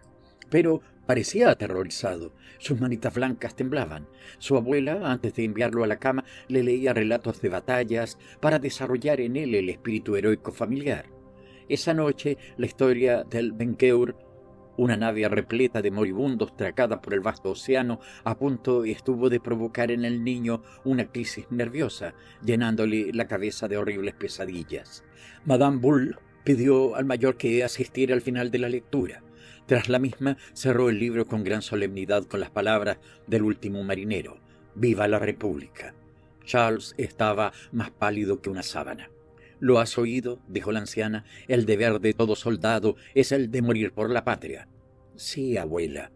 Pero parecía aterrorizado. Sus manitas blancas temblaban. Su abuela, antes de enviarlo a la cama, le leía relatos de batallas para desarrollar en él el espíritu heroico familiar. Esa noche, la historia del Bengueur, una nave repleta de moribundos tracada por el vasto océano, a punto estuvo de provocar en el niño una crisis nerviosa, llenándole la cabeza de horribles pesadillas. Madame Bull pidió al mayor que asistiera al final de la lectura. Tras la misma, cerró el libro con gran solemnidad con las palabras del último marinero: «Viva la República». Charles estaba más pálido que una sábana. «¿Lo has oído?», dijo la anciana. «El deber de todo soldado es el de morir por la patria». «Sí, abuela».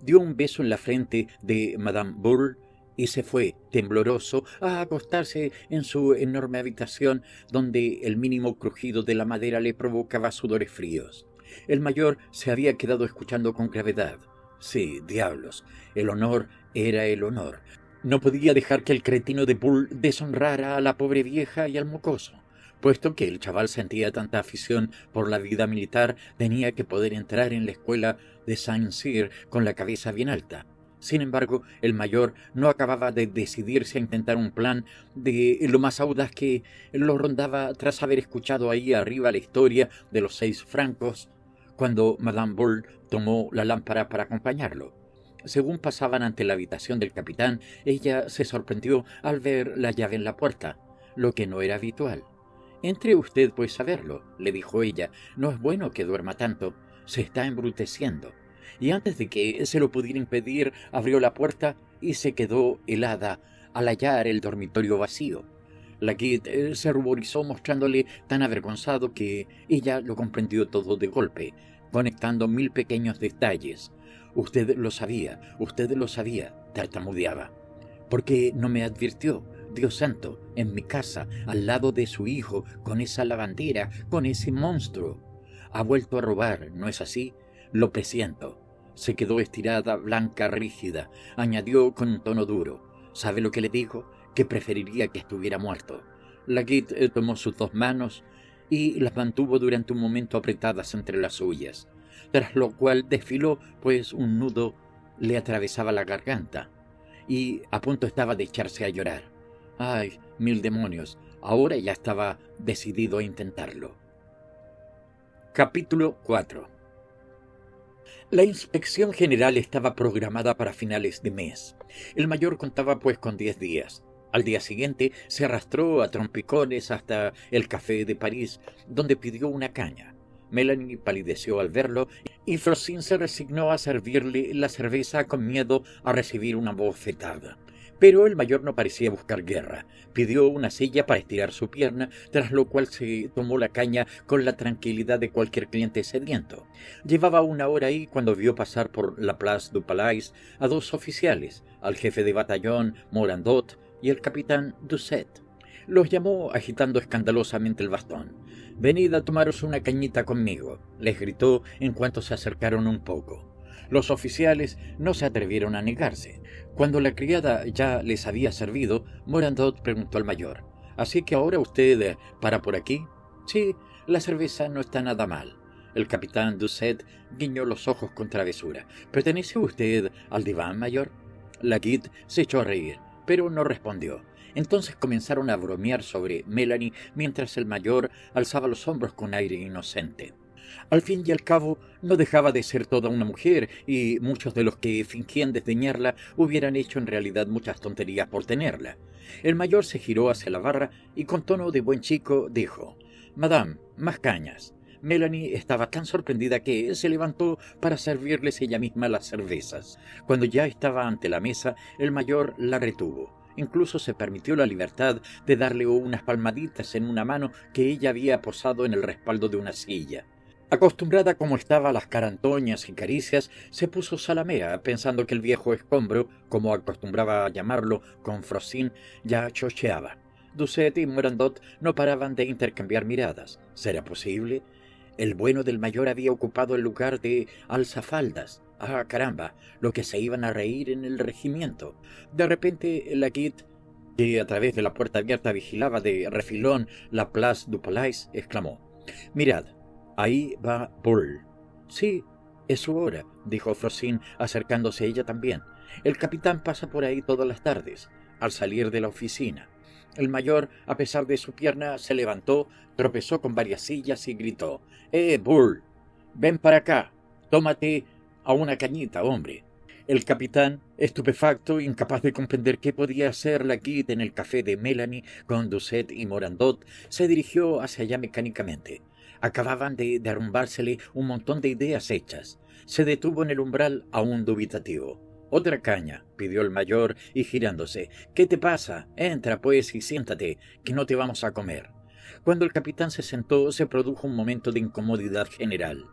Dio un beso en la frente de Madame Bourle y se fue, tembloroso, a acostarse en su enorme habitación, donde el mínimo crujido de la madera le provocaba sudores fríos. El mayor se había quedado escuchando con gravedad. Sí, diablos, el honor era el honor. No podía dejar que el cretino de Bourle deshonrara a la pobre vieja y al mocoso. Puesto que el chaval sentía tanta afición por la vida militar, tenía que poder entrar en la escuela de Saint-Cyr con la cabeza bien alta. Sin embargo, el mayor no acababa de decidirse a intentar un plan de lo más audaz que lo rondaba tras haber escuchado ahí arriba la historia de los 6 francos, cuando Madame Bourle tomó la lámpara para acompañarlo. Según pasaban ante la habitación del capitán, ella se sorprendió al ver la llave en la puerta, lo que no era habitual. «Entre usted, pues, a verlo», le dijo ella. «No es bueno que duerma tanto. Se está embruteciendo». Y antes de que se lo pudiera impedir, abrió la puerta y se quedó helada al hallar el dormitorio vacío. Laguitte se ruborizó, mostrándole tan avergonzado que ella lo comprendió todo de golpe, conectando 1000 pequeños detalles. Usted lo sabía, tartamudeaba. ¿Por qué no me advirtió? Dios santo, en mi casa, al lado de su hijo, con esa lavandera, con ese monstruo. Ha vuelto a robar, ¿no es así? Lo presiento». Se quedó estirada, blanca, rígida. Añadió con un tono duro: «¿Sabe lo que le digo? Que preferiría que estuviera muerto». Laguitte tomó sus 2 manos y las mantuvo durante un momento apretadas entre las suyas, tras lo cual desfiló, pues un nudo le atravesaba la garganta y a punto estaba de echarse a llorar. ¡Ay, 1000 demonios! Ahora ya estaba decidido a intentarlo. Capítulo 4. La inspección general estaba programada para finales de mes. El mayor contaba pues con 10 días. Al día siguiente se arrastró a trompicones hasta el Café de París, donde pidió una caña. Melanie palideció al verlo y Frosine se resignó a servirle la cerveza con miedo a recibir una bofetada. Pero el mayor no parecía buscar guerra. Pidió una silla para estirar su pierna, tras lo cual se tomó la caña con la tranquilidad de cualquier cliente sediento. Llevaba 1 hora ahí cuando vio pasar por la Place du Palais a 2 oficiales, al jefe de batallón Morandot y el capitán Doucet. Los llamó agitando escandalosamente el bastón. «Venid a tomaros una cañita conmigo», les gritó en cuanto se acercaron un poco. Los oficiales no se atrevieron a negarse. Cuando la criada ya les había servido, Morandot preguntó al mayor: «¿Así que ahora usted para por aquí?» «Sí, la cerveza no está nada mal». El capitán Doucet guiñó los ojos con travesura. «¿Pertenece usted al diván, mayor?» Laguitte se echó a reír, pero no respondió. Entonces comenzaron a bromear sobre Melanie mientras el mayor alzaba los hombros con aire inocente. Al fin y al cabo, no dejaba de ser toda una mujer, y muchos de los que fingían desdeñarla hubieran hecho en realidad muchas tonterías por tenerla. El mayor se giró hacia la barra y con tono de buen chico dijo: «Madame, más cañas». Melanie estaba tan sorprendida que se levantó para servirles ella misma las cervezas. Cuando ya estaba ante la mesa, el mayor la retuvo. Incluso se permitió la libertad de darle unas palmaditas en una mano que ella había posado en el respaldo de una silla. Acostumbrada como estaba a las carantoñas y caricias, se puso salamea, pensando que el viejo escombro, como acostumbraba a llamarlo con Frosine, ya chocheaba. Doucet y Morandot no paraban de intercambiar miradas. ¿Será posible? El bueno del mayor había ocupado el lugar de alzafaldas. ¡Ah, caramba! Lo que se iban a reír en el regimiento. De repente, Laguitte, que a través de la puerta abierta vigilaba de refilón la Place du Palais, exclamó: «Mirad, ahí va Bourle». «Sí, es su hora», dijo Frosine, acercándose ella también. «El capitán pasa por ahí todas las tardes, al salir de la oficina». El mayor, a pesar de su pierna, se levantó, tropezó con varias sillas y gritó: Bourle, ven para acá, tómate a una cañita, hombre». El capitán, estupefacto, incapaz de comprender qué podía hacer Laguitte en el café de Melanie con Doucet y Morandot, se dirigió hacia allá mecánicamente. Acababan de derrumbársele un montón de ideas hechas. Se detuvo en el umbral aún dubitativo. «Otra caña», pidió el mayor, y girándose: «¿Qué te pasa? Entra, pues, y siéntate, que no te vamos a comer». Cuando el capitán se sentó, se produjo un momento de incomodidad general.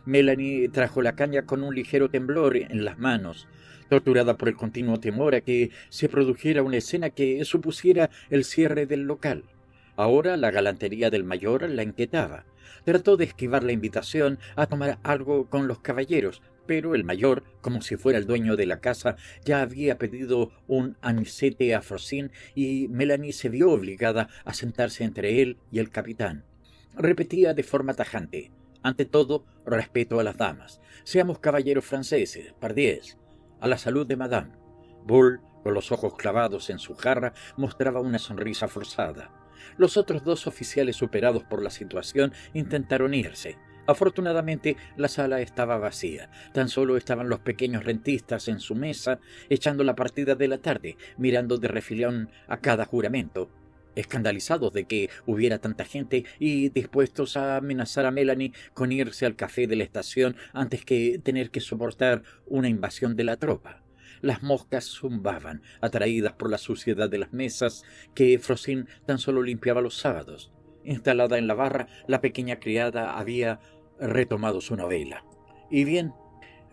Melanie trajo la caña con un ligero temblor en las manos, torturada por el continuo temor a que se produjera una escena que supusiera el cierre del local. Ahora la galantería del mayor la inquietaba. Trató de esquivar la invitación a tomar algo con los caballeros, pero el mayor, como si fuera el dueño de la casa, ya había pedido un anisete a Frosín y Melanie se vio obligada a sentarse entre él y el capitán. Repetía de forma tajante: ante todo, respeto a las damas. Seamos caballeros franceses, pardiez. A la salud de madame. Bull, con los ojos clavados en su jarra, mostraba una sonrisa forzada. Los otros dos oficiales, superados por la situación, intentaron irse. Afortunadamente, la sala estaba vacía. Tan solo estaban los pequeños rentistas en su mesa, echando la partida de la tarde, mirando de refilón a cada juramento, escandalizados de que hubiera tanta gente y dispuestos a amenazar a Melanie con irse al café de la estación antes que tener que soportar una invasión de la tropa. Las moscas zumbaban, atraídas por la suciedad de las mesas que Frosín tan solo limpiaba los sábados. Instalada en la barra, la pequeña criada había retomado su novela. —¿Y bien?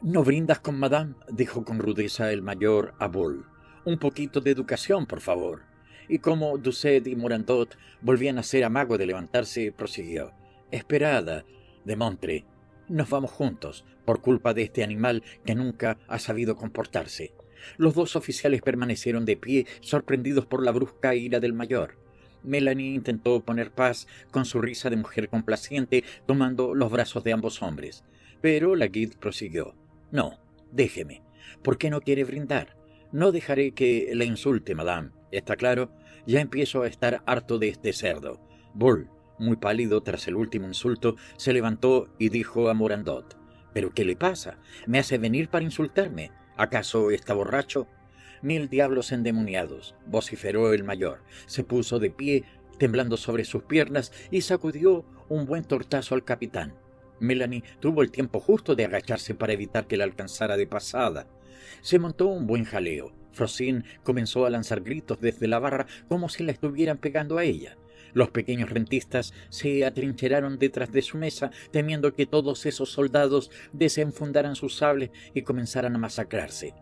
—¿No brindas con madame? —dijo con rudeza el mayor a Bull. —Un poquito de educación, por favor. Y como Doucet y Morandot volvían a hacer amago de levantarse, prosiguió: —Esperada, de Montre. Nos vamos juntos, por culpa de este animal que nunca ha sabido comportarse. Los dos oficiales permanecieron de pie, sorprendidos por la brusca ira del mayor. Melanie intentó poner paz con su risa de mujer complaciente, tomando los brazos de ambos hombres. Pero la Guide prosiguió: —No, déjeme. ¿Por qué no quiere brindar? No dejaré que le insulte, madame. ¿Está claro? Ya empiezo a estar harto de este cerdo. Bull, muy pálido tras el último insulto, se levantó y dijo a Morandot: —¿Pero qué le pasa? ¿Me hace venir para insultarme? ¿Acaso está borracho? —Mil diablos endemoniados —vociferó el mayor. Se puso de pie, temblando sobre sus piernas, y sacudió un buen tortazo al capitán. Melanie tuvo el tiempo justo de agacharse para evitar que la alcanzara de pasada. Se montó un buen jaleo. Frosín comenzó a lanzar gritos desde la barra como si la estuvieran pegando a ella. Los pequeños rentistas se atrincheraron detrás de su mesa, temiendo que todos esos soldados desenfundaran sus sables y comenzaran a masacrarse.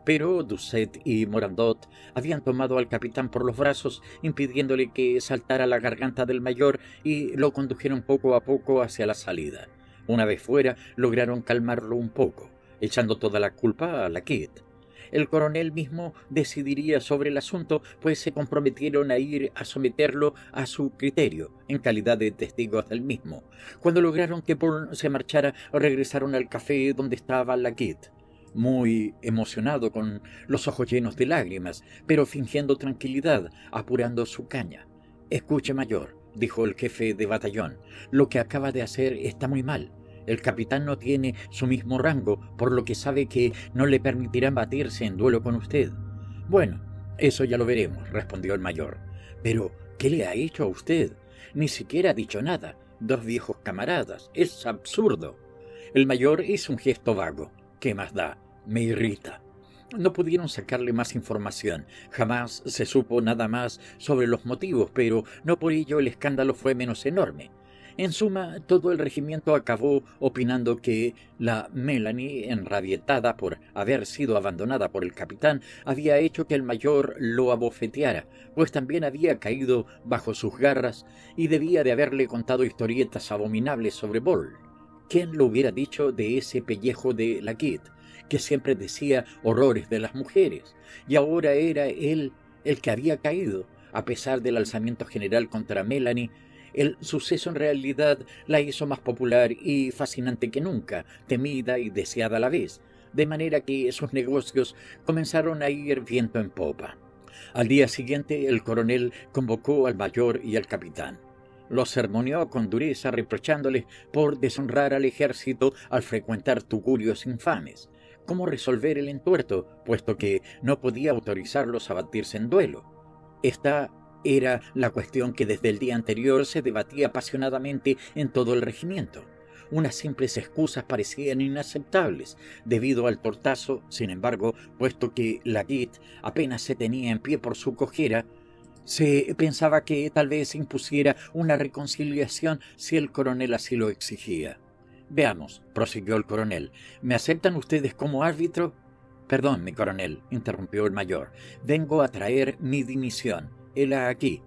Pero Doucet y Morandot habían tomado al capitán por los brazos, impidiéndole que saltara la garganta del mayor, y lo condujeron poco a poco hacia la salida. Una vez fuera, lograron calmarlo un poco, echando toda la culpa a la Kid. El coronel mismo decidiría sobre el asunto, pues se comprometieron a ir a someterlo a su criterio, en calidad de testigos del mismo. Cuando lograron que Paul se marchara, regresaron al café donde estaba la Kid, muy emocionado, con los ojos llenos de lágrimas, pero fingiendo tranquilidad, apurando su caña. —Escuche, mayor —dijo el jefe de batallón—, lo que acaba de hacer está muy mal. El capitán no tiene su mismo rango, por lo que sabe que no le permitirán batirse en duelo con usted. —Bueno, eso ya lo veremos —respondió el mayor—. Pero, ¿qué le ha hecho a usted? Ni siquiera ha dicho nada. Dos viejos camaradas. Es absurdo. El mayor hizo un gesto vago. ¿Qué más da? Me irrita. No pudieron sacarle más información. Jamás se supo nada más sobre los motivos, pero no por ello el escándalo fue menos enorme. En suma, todo el regimiento acabó opinando que la Melanie, enrabietada por haber sido abandonada por el capitán, había hecho que el mayor lo abofeteara, pues también había caído bajo sus garras y debía de haberle contado historietas abominables sobre Bull. ¿Quién lo hubiera dicho de ese pellejo de la Kid, que siempre decía horrores de las mujeres? Y ahora era él el que había caído. A pesar del alzamiento general contra Melanie, el suceso en realidad la hizo más popular y fascinante que nunca, temida y deseada a la vez, de manera que sus negocios comenzaron a ir viento en popa. Al día siguiente el coronel convocó al mayor y al capitán. Los sermoneó con dureza, reprochándoles por deshonrar al ejército al frecuentar tugurios infames. ¿Cómo resolver el entuerto, puesto que no podía autorizarlos a batirse en duelo? Esta era la cuestión que desde el día anterior se debatía apasionadamente en todo el regimiento. Unas simples excusas parecían inaceptables debido al tortazo. Sin embargo, puesto que la Guide apenas se tenía en pie por su cojera, Se pensaba que tal vez se impusiera una reconciliación si el coronel así lo exigía. Veamos, prosiguió el coronel, ¿me aceptan ustedes como árbitro? Perdón, mi coronel, interrumpió el mayor, vengo a traer mi dimisión. Hela aquí.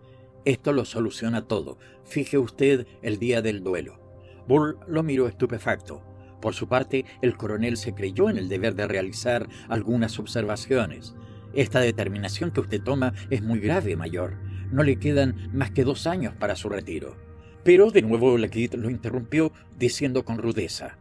Esto lo soluciona todo. Fije usted el día del duelo. Bull lo miró estupefacto. Por su parte, el coronel se creyó en el deber de realizar algunas observaciones. Esta determinación que usted toma es muy grave, mayor. No le quedan más que 2 años para su retiro. Pero de nuevo Leggett lo interrumpió diciendo con rudeza: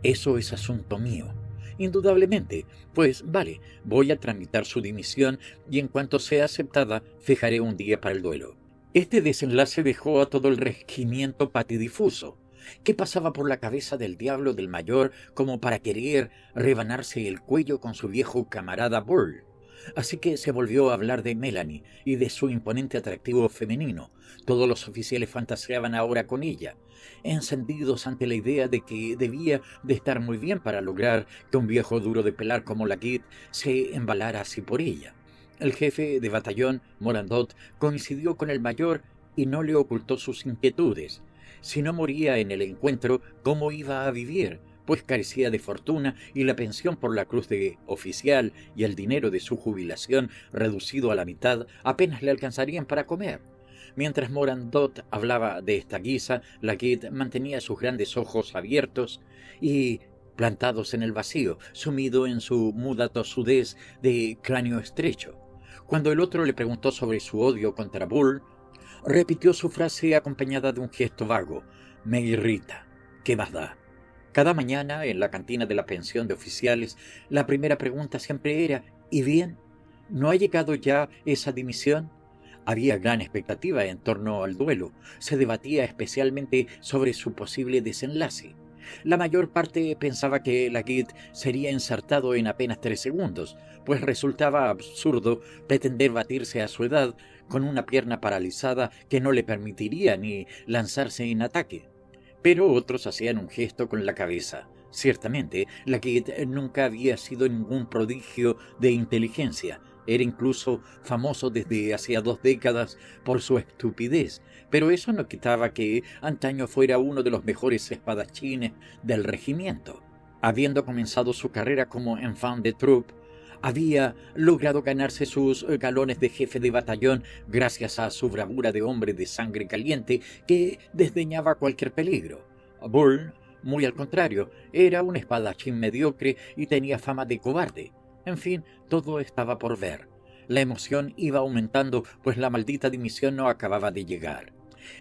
eso es asunto mío. Indudablemente, pues vale, voy a tramitar su dimisión y en cuanto sea aceptada, fijaré un día para el duelo. Este desenlace dejó a todo el regimiento patidifuso. ¿Qué pasaba por la cabeza del diablo del mayor como para querer rebanarse el cuello con su viejo camarada Bull? Así que se volvió a hablar de Melanie y de su imponente atractivo femenino. Todos los oficiales fantaseaban ahora con ella, encendidos ante la idea de que debía de estar muy bien para lograr que un viejo duro de pelar como Leggett se embalara así por ella. El jefe de batallón, Morandot, coincidió con el mayor y no le ocultó sus inquietudes. Si no moría en el encuentro, ¿cómo iba a vivir? Pues carecía de fortuna y la pensión por la cruz de oficial y el dinero de su jubilación, reducido a la mitad, apenas le alcanzarían para comer. Mientras Morandot hablaba de esta guisa, Leggett mantenía sus grandes ojos abiertos y plantados en el vacío, sumido en su muda tosudez de cráneo estrecho. Cuando el otro le preguntó sobre su odio contra Bull, repitió su frase acompañada de un gesto vago: me irrita. ¿Qué más da? Cada mañana, en la cantina de la pensión de oficiales, la primera pregunta siempre era: ¿y bien? ¿No ha llegado ya esa dimisión? Había gran expectativa en torno al duelo. Se debatía especialmente sobre su posible desenlace. La mayor parte pensaba que Leggett sería ensartado en apenas 3 segundos, pues resultaba absurdo pretender batirse a su edad con una pierna paralizada que no le permitiría ni lanzarse en ataque. Pero otros hacían un gesto con la cabeza. Ciertamente, Leggett nunca había sido ningún prodigio de inteligencia. Era incluso famoso desde hacía 2 décadas por su estupidez, pero eso no quitaba que antaño fuera uno de los mejores espadachines del regimiento. Habiendo comenzado su carrera como enfant de troupe, había logrado ganarse sus galones de jefe de batallón gracias a su bravura de hombre de sangre caliente que desdeñaba cualquier peligro. Bull, muy al contrario, era un espadachín mediocre y tenía fama de cobarde. En fin, todo estaba por ver. La emoción iba aumentando, pues la maldita dimisión no acababa de llegar.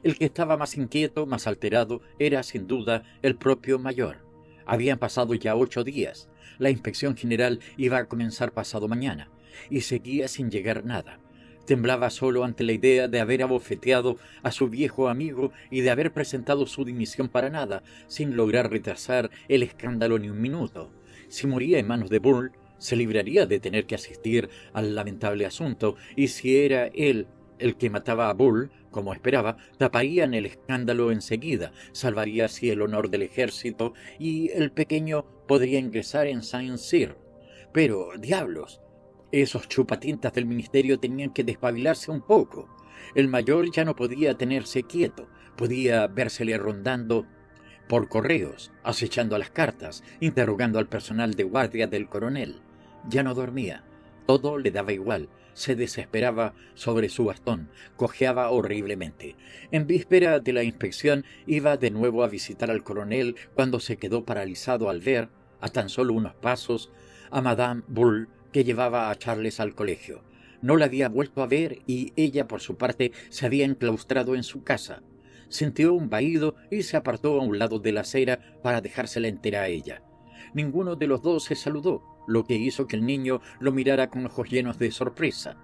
El que estaba más inquieto, más alterado, era sin duda el propio mayor. Habían pasado ya 8 días. La inspección general iba a comenzar pasado mañana, y seguía sin llegar nada. Temblaba solo ante la idea de haber abofeteado a su viejo amigo y de haber presentado su dimisión para nada, sin lograr retrasar el escándalo ni un minuto. Si moría en manos de Bull, se libraría de tener que asistir al lamentable asunto, y si era él el que mataba a Bull, como esperaba, taparían el escándalo enseguida, salvaría así el honor del ejército, y el pequeño podría ingresar en Saint-Cyr. Pero, diablos, esos chupatintas del ministerio tenían que despabilarse un poco. El mayor ya no podía tenerse quieto, podía vérsele rondando por correos, acechando a las cartas, interrogando al personal de guardia del coronel. Ya no dormía, todo le daba igual, se desesperaba sobre su bastón, cojeaba horriblemente. En víspera de la inspección iba de nuevo a visitar al coronel cuando se quedó paralizado al ver, a tan solo unos pasos, a Madame Bull, que llevaba a Charles al colegio. No la había vuelto a ver y ella, por su parte, se había enclaustrado en su casa. Sintió un vahido y se apartó a un lado de la acera para dejársela entera a ella. Ninguno de los dos se saludó, lo que hizo que el niño lo mirara con ojos llenos de sorpresa.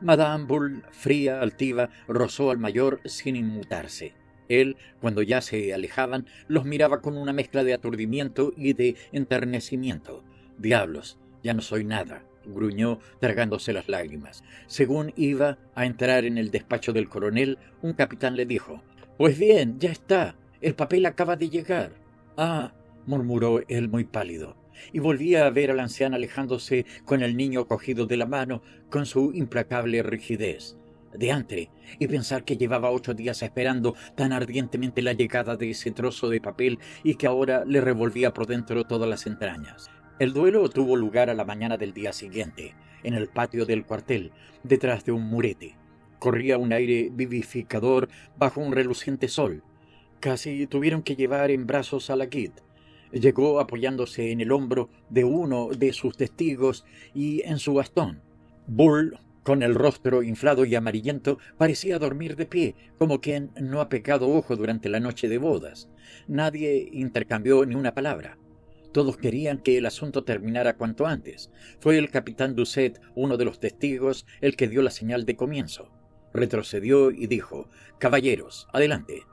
Madame Bull, fría, altiva, rozó al mayor sin inmutarse. Él, cuando ya se alejaban, los miraba con una mezcla de aturdimiento y de enternecimiento. «Diablos, ya no soy nada», gruñó, tragándose las lágrimas. Según iba a entrar en el despacho del coronel, un capitán le dijo: «Pues bien, ya está. El papel acaba de llegar». «Ah», murmuró él muy pálido, y volvía a ver a la anciana alejándose con el niño cogido de la mano con su implacable rigidez. Diantre, y pensar que llevaba 8 días esperando tan ardientemente la llegada de ese trozo de papel y que ahora le revolvía por dentro todas las entrañas. El duelo tuvo lugar a la mañana del día siguiente, en el patio del cuartel, detrás de un murete. Corría un aire vivificador bajo un reluciente sol. Casi tuvieron que llevar en brazos a la Kidd. Llegó apoyándose en el hombro de uno de sus testigos y en su bastón. Bull, con el rostro inflado y amarillento, parecía dormir de pie, como quien no ha pecado ojo durante la noche de bodas. Nadie intercambió ni una palabra. Todos querían que el asunto terminara cuanto antes. Fue el capitán Doucet, uno de los testigos, el que dio la señal de comienzo. Retrocedió y dijo: «Caballeros, adelante».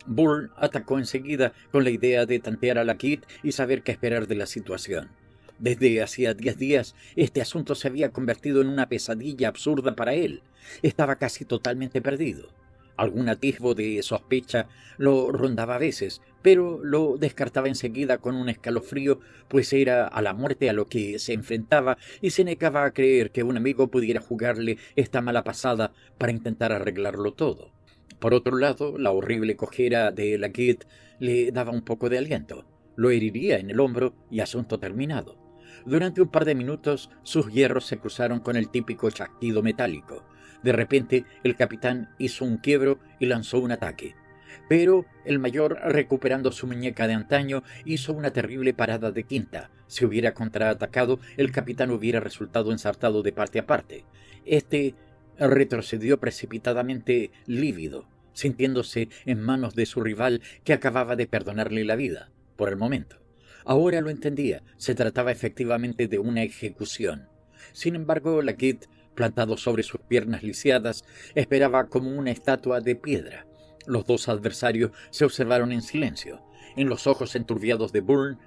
Bull atacó enseguida con la idea de tantear a la Kidd y saber qué esperar de la situación. Desde hacía 10 días este asunto se había convertido en una pesadilla absurda para él. Estaba casi totalmente perdido. Algún atisbo de sospecha lo rondaba a veces, pero lo descartaba enseguida con un escalofrío, pues era a la muerte a lo que se enfrentaba y se negaba a creer que un amigo pudiera jugarle esta mala pasada para intentar arreglarlo todo. Por otro lado, la horrible cojera de la Kidd le daba un poco de aliento. Lo heriría en el hombro y asunto terminado. Durante un par de minutos sus hierros se cruzaron con el típico chasquido metálico. De repente el capitán hizo un quiebro y lanzó un ataque. Pero el mayor, recuperando su muñeca de antaño, hizo una terrible parada de quinta. Si hubiera contraatacado, el capitán hubiera resultado ensartado de parte a parte. Este retrocedió precipitadamente, lívido, sintiéndose en manos de su rival, que acababa de perdonarle la vida, por el momento. Ahora lo entendía, se trataba efectivamente de una ejecución. Sin embargo, la Kidd, plantado sobre sus piernas lisiadas, esperaba como una estatua de piedra. Los dos adversarios se observaron en silencio. En los ojos enturbiados de Bull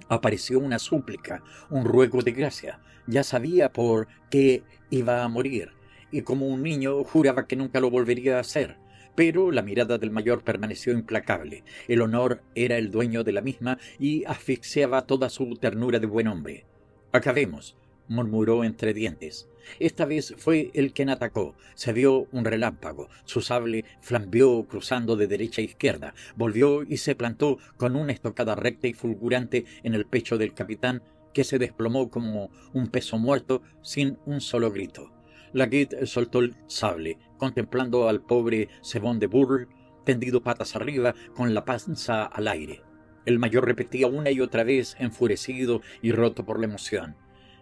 apareció una súplica, un ruego de gracia. Ya sabía por qué iba a morir, y como un niño juraba que nunca lo volvería a hacer. Pero la mirada del mayor permaneció implacable. El honor era el dueño de la misma y asfixiaba toda su ternura de buen hombre. «Acabemos», murmuró entre dientes. Esta vez fue él quien atacó. Se vio un relámpago. Su sable flambeó cruzando de derecha a izquierda. Volvió y se plantó con una estocada recta y fulgurante en el pecho del capitán, que se desplomó como un peso muerto sin un solo grito. La Kidd soltó el sable, contemplando al pobre Sebón de Bull, tendido patas arriba, con la panza al aire. El mayor repetía una y otra vez, enfurecido y roto por la emoción: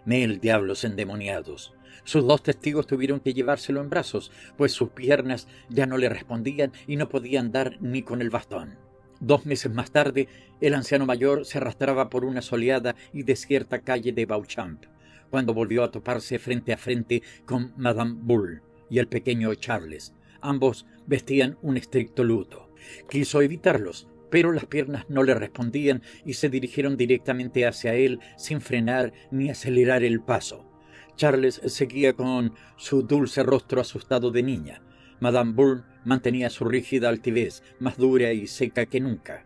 «Mil diablos endemoniados». Sus dos testigos tuvieron que llevárselo en brazos, pues sus piernas ya no le respondían y no podía andar ni con el bastón. 2 meses más tarde, el anciano mayor se arrastraba por una soleada y desierta calle de Beauchamp, cuando volvió a toparse frente a frente con Madame Bull y el pequeño Charles. Ambos vestían un estricto luto. Quiso evitarlos, pero las piernas no le respondían y se dirigieron directamente hacia él sin frenar ni acelerar el paso. Charles seguía con su dulce rostro asustado de niña. Madame Bull mantenía su rígida altivez, más dura y seca que nunca.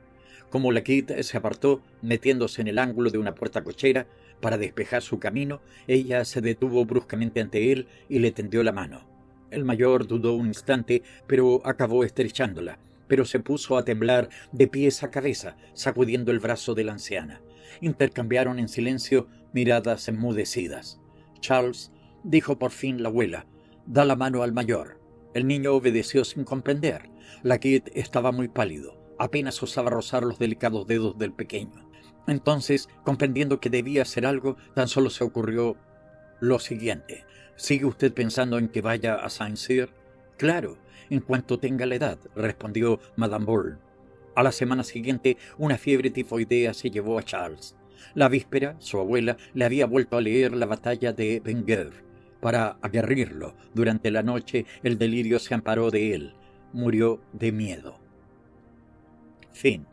Como la Kidd se apartó, metiéndose en el ángulo de una puerta cochera para despejar su camino, ella se detuvo bruscamente ante él y le tendió la mano. El mayor dudó un instante, pero acabó estrechándola, pero se puso a temblar de pies a cabeza, sacudiendo el brazo de la anciana. Intercambiaron en silencio miradas enmudecidas. «Charles», dijo por fin la abuela, «da la mano al mayor». El niño obedeció sin comprender. La Kidd estaba muy pálido. Apenas osaba rozar los delicados dedos del pequeño. Entonces, comprendiendo que debía hacer algo, tan solo se ocurrió lo siguiente: «¿Sigue usted pensando en que vaya a Saint-Cyr?» «Claro, en cuanto tenga la edad», respondió Madame Bull. A la semana siguiente, una fiebre tifoidea se llevó a Charles. La víspera, su abuela le había vuelto a leer la batalla de Bengers para aguerrirlo. Durante la noche, el delirio se amparó de él. Murió de miedo. Fin.